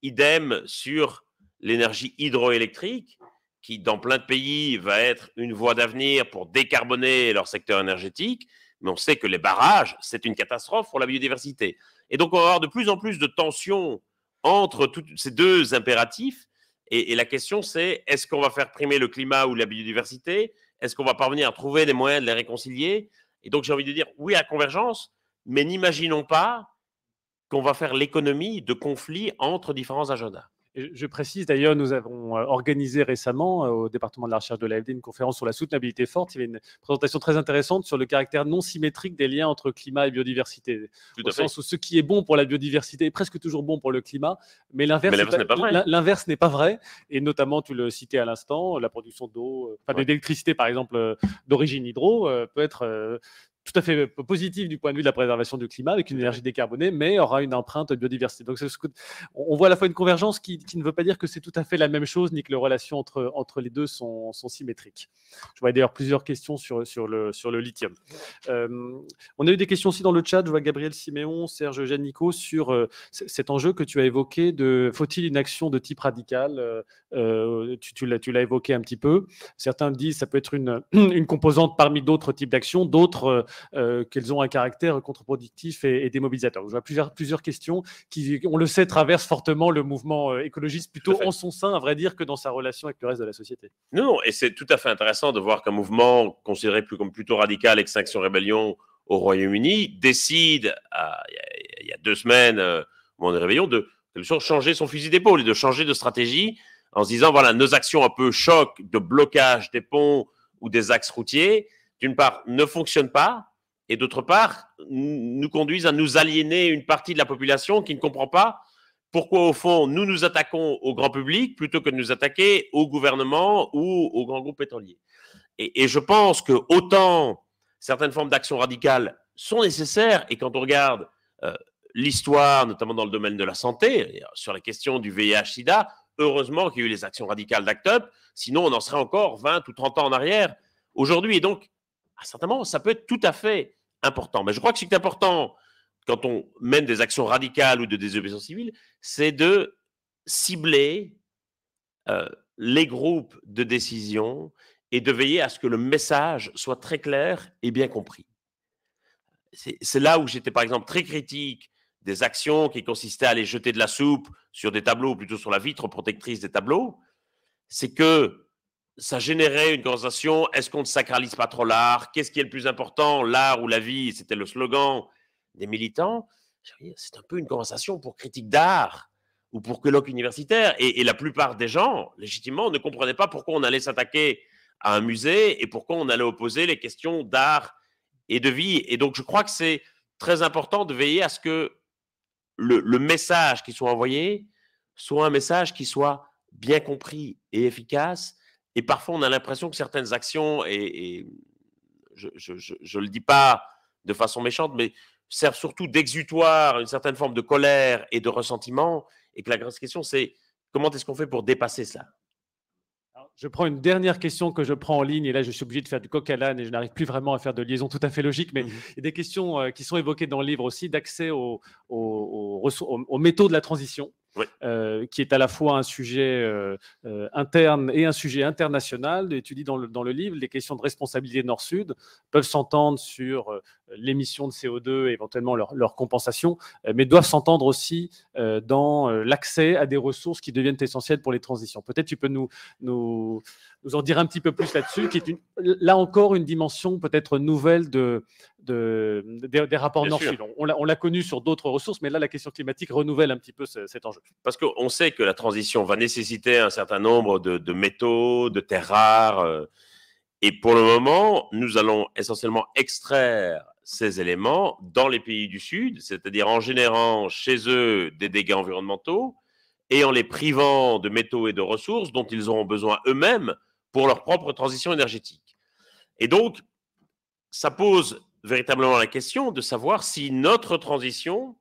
Idem sur l'énergie hydroélectrique, qui, dans plein de pays, va être une voie d'avenir pour décarboner leur secteur énergétique, mais on sait que les barrages, c'est une catastrophe pour la biodiversité. Et donc, on va avoir de plus en plus de tensions entre ces deux impératifs, et la question, c'est est-ce qu'on va faire primer le climat ou la biodiversité? Est-ce qu'on va parvenir à trouver des moyens de les réconcilier? Et donc, j'ai envie de dire oui à la convergence, mais n'imaginons pas qu'on va faire l'économie de conflits entre différents agendas. Je précise d'ailleurs, nous avons organisé récemment au département de la recherche de l'AFD une conférence sur la soutenabilité forte. Il y avait une présentation très intéressante sur le caractère non symétrique des liens entre climat et biodiversité. Au sens où ce qui est bon pour la biodiversité est presque toujours bon pour le climat, mais l'inverse n'est pas vrai. Et notamment, tu le citais à l'instant, la production d'eau, d'électricité par exemple d'origine hydro peut être tout à fait positif du point de vue de la préservation du climat avec une énergie décarbonée, mais aura une empreinte biodiversité. Donc, on voit à la fois une convergence qui ne veut pas dire que c'est tout à fait la même chose, ni que les relations entre les deux sont symétriques. Je vois d'ailleurs plusieurs questions sur le lithium. On a eu des questions aussi dans le chat. Je vois Gabriel Siméon, Serge Janico sur cet enjeu que tu as évoqué de faut-il une action de type radical. Tu l'as évoqué un petit peu. Certains disent que ça peut être une composante parmi d'autres types d'actions, d'autres qu'elles ont un caractère contre-productif et démobilisateur. Je vois plusieurs questions qui, on le sait, traversent fortement le mouvement écologiste, plutôt en son sein, à vrai dire, que dans sa relation avec le reste de la société. Non, et c'est tout à fait intéressant de voir qu'un mouvement considéré comme plutôt radical, Extinction Rébellion au Royaume-Uni, décide, il y a 2 semaines, au moment des rébellions, de changer son fusil d'épaule et de changer de stratégie en se disant, voilà, nos actions un peu choc de blocage des ponts ou des axes routiers, d'une part, ne fonctionnent pas, et d'autre part, nous conduisent à nous aliéner une partie de la population qui ne comprend pas pourquoi, au fond, nous nous attaquons au grand public plutôt que de nous attaquer au gouvernement ou aux grands groupes pétroliers. Et je pense que autant certaines formes d'action radicale sont nécessaires, et quand on regarde l'histoire, notamment dans le domaine de la santé, sur la question du VIH-Sida, heureusement qu'il y a eu les actions radicales d'ACT UP, sinon on en serait encore 20 ou 30 ans en arrière aujourd'hui. Et donc, certainement, ça peut être tout à fait important. Mais je crois que ce qui est important quand on mène des actions radicales ou de désobéissance civile, c'est de cibler les groupes de décision et de veiller à ce que le message soit très clair et bien compris. C'est là où j'étais, par exemple, très critique des actions qui consistaient à aller jeter de la soupe sur des tableaux, ou plutôt sur la vitre protectrice des tableaux. C'est que ça générait une conversation, est-ce qu'on ne sacralise pas trop l'art? Qu'est-ce qui est le plus important, l'art ou la vie? C'était le slogan des militants. C'est un peu une conversation pour critique d'art ou pour colloque universitaire. Et la plupart des gens, légitimement, ne comprenaient pas pourquoi on allait s'attaquer à un musée et pourquoi on allait opposer les questions d'art et de vie. Et donc, je crois que c'est très important de veiller à ce que le message qui soit envoyé soit un message qui soit bien compris et efficace. Et parfois, on a l'impression que certaines actions, et je ne le dis pas de façon méchante, mais servent surtout d'exutoire, une certaine forme de colère et de ressentiment. Et que la grosse question, c'est comment est-ce qu'on fait pour dépasser ça? Alors, je prends une dernière question que je prends en ligne, et là je suis obligé de faire du coq à l'âne et je n'arrive plus vraiment à faire de liaison tout à fait logique, mais il y a des questions qui sont évoquées dans le livre aussi d'accès aux métaux de la transition. Oui. Qui est à la fois un sujet interne et un sujet international. Et tu dis dans le livre, les questions de responsabilité Nord-Sud peuvent s'entendre sur l'émission de CO2 et éventuellement leur compensation, mais doivent s'entendre aussi dans l'accès à des ressources qui deviennent essentielles pour les transitions. Peut-être tu peux nous en dire un petit peu plus là-dessus, qui est là encore une dimension peut-être nouvelle des rapports Nord-Sud. On l'a connu sur d'autres ressources, mais là, la question climatique renouvelle un petit peu cet enjeu. Parce qu'on sait que la transition va nécessiter un certain nombre de métaux, de terres rares. Et pour le moment, nous allons essentiellement extraire ces éléments dans les pays du Sud, c'est-à-dire en générant chez eux des dégâts environnementaux et en les privant de métaux et de ressources dont ils auront besoin eux-mêmes pour leur propre transition énergétique. Et donc, ça pose véritablement la question de savoir si notre transition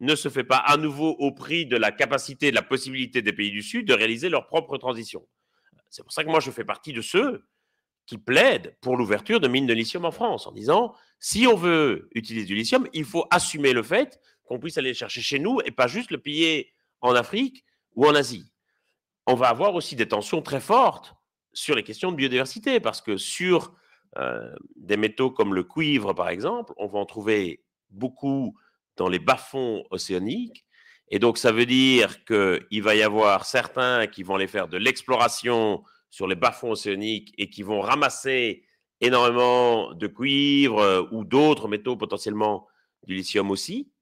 ne se fait pas à nouveau au prix de la capacité, de la possibilité des pays du Sud de réaliser leur propre transition. C'est pour ça que moi, je fais partie de ceux qui plaident pour l'ouverture de mines de lithium en France, en disant, si on veut utiliser du lithium, il faut assumer le fait qu'on puisse aller le chercher chez nous et pas juste le piller en Afrique ou en Asie. On va avoir aussi des tensions très fortes sur les questions de biodiversité, parce que sur des métaux comme le cuivre, par exemple, on va en trouver beaucoup dans les bas-fonds océaniques. Et donc, ça veut dire qu'il va y avoir certains qui vont aller faire de l'exploration sur les bas-fonds océaniques et qui vont ramasser énormément de cuivre ou d'autres métaux, potentiellement du lithium aussi,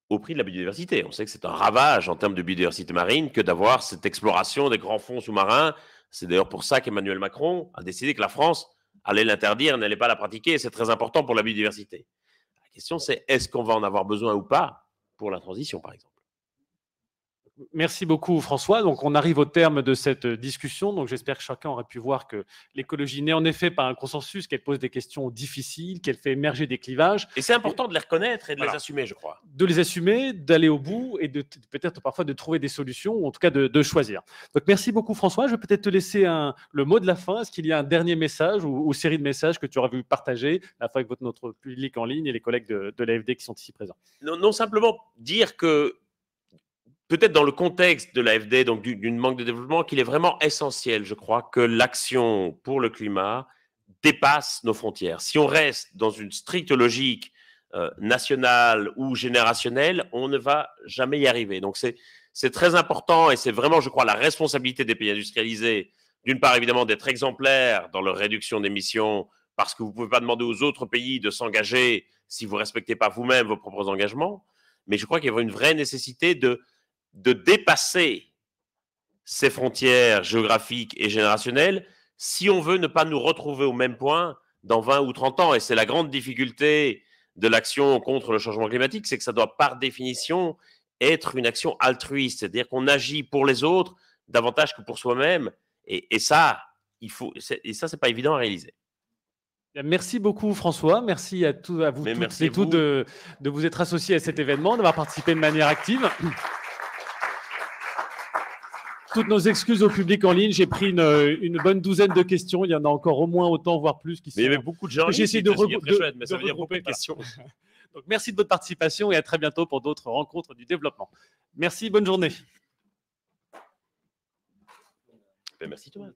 au prix de la biodiversité. On sait que c'est un ravage en termes de biodiversité marine que d'avoir cette exploration des grands fonds sous-marins. C'est d'ailleurs pour ça qu'Emmanuel Macron a décidé que la France allait l'interdire, n'allait pas la pratiquer, et c'est très important pour la biodiversité. La question, c'est est-ce qu'on va en avoir besoin ou pas pour la transition, par exemple? Merci beaucoup François. Donc on arrive au terme de cette discussion. Donc j'espère que chacun aura pu voir que l'écologie n'est en effet pas un consensus, qu'elle pose des questions difficiles, qu'elle fait émerger des clivages. Et c'est important de les reconnaître et de Voilà. les assumer, je crois. De les assumer, d'aller au bout et de peut-être parfois de trouver des solutions ou en tout cas de choisir. Donc merci beaucoup François. Je vais peut-être te laisser le mot de la fin. Est-ce qu'il y a un dernier message ou série de messages que tu aurais voulu partager à la fois avec notre public en ligne et les collègues de l'AFD qui sont ici présents? Non, simplement dire que peut-être dans le contexte de l'AFD, donc d'une manque de développement, qu'il est vraiment essentiel, je crois, que l'action pour le climat dépasse nos frontières. Si on reste dans une stricte logique nationale ou générationnelle, on ne va jamais y arriver. Donc c'est très important et c'est vraiment, je crois, la responsabilité des pays industrialisés, d'une part évidemment d'être exemplaires dans leur réduction d'émissions, parce que vous ne pouvez pas demander aux autres pays de s'engager si vous ne respectez pas vous-même vos propres engagements. Mais je crois qu'il y a une vraie nécessité de dépasser ces frontières géographiques et générationnelles si on veut ne pas nous retrouver au même point dans 20 ou 30 ans. Et c'est la grande difficulté de l'action contre le changement climatique, c'est que ça doit par définition être une action altruiste, c'est-à-dire qu'on agit pour les autres davantage que pour soi-même. Et ça, c'est pas évident à réaliser. Merci beaucoup François, merci à vous toutes et tous de vous être associés à cet événement, d'avoir participé de manière active. Toutes nos excuses au public en ligne. J'ai pris une bonne douzaine de questions. Il y en a encore au moins autant, voire plus. Mais il y avait beaucoup de gens. J'ai essayé de regrouper, mais ça veut dire beaucoup de questions. Donc, merci de votre participation et à très bientôt pour d'autres rencontres du développement. Merci, bonne journée. Merci Thomas.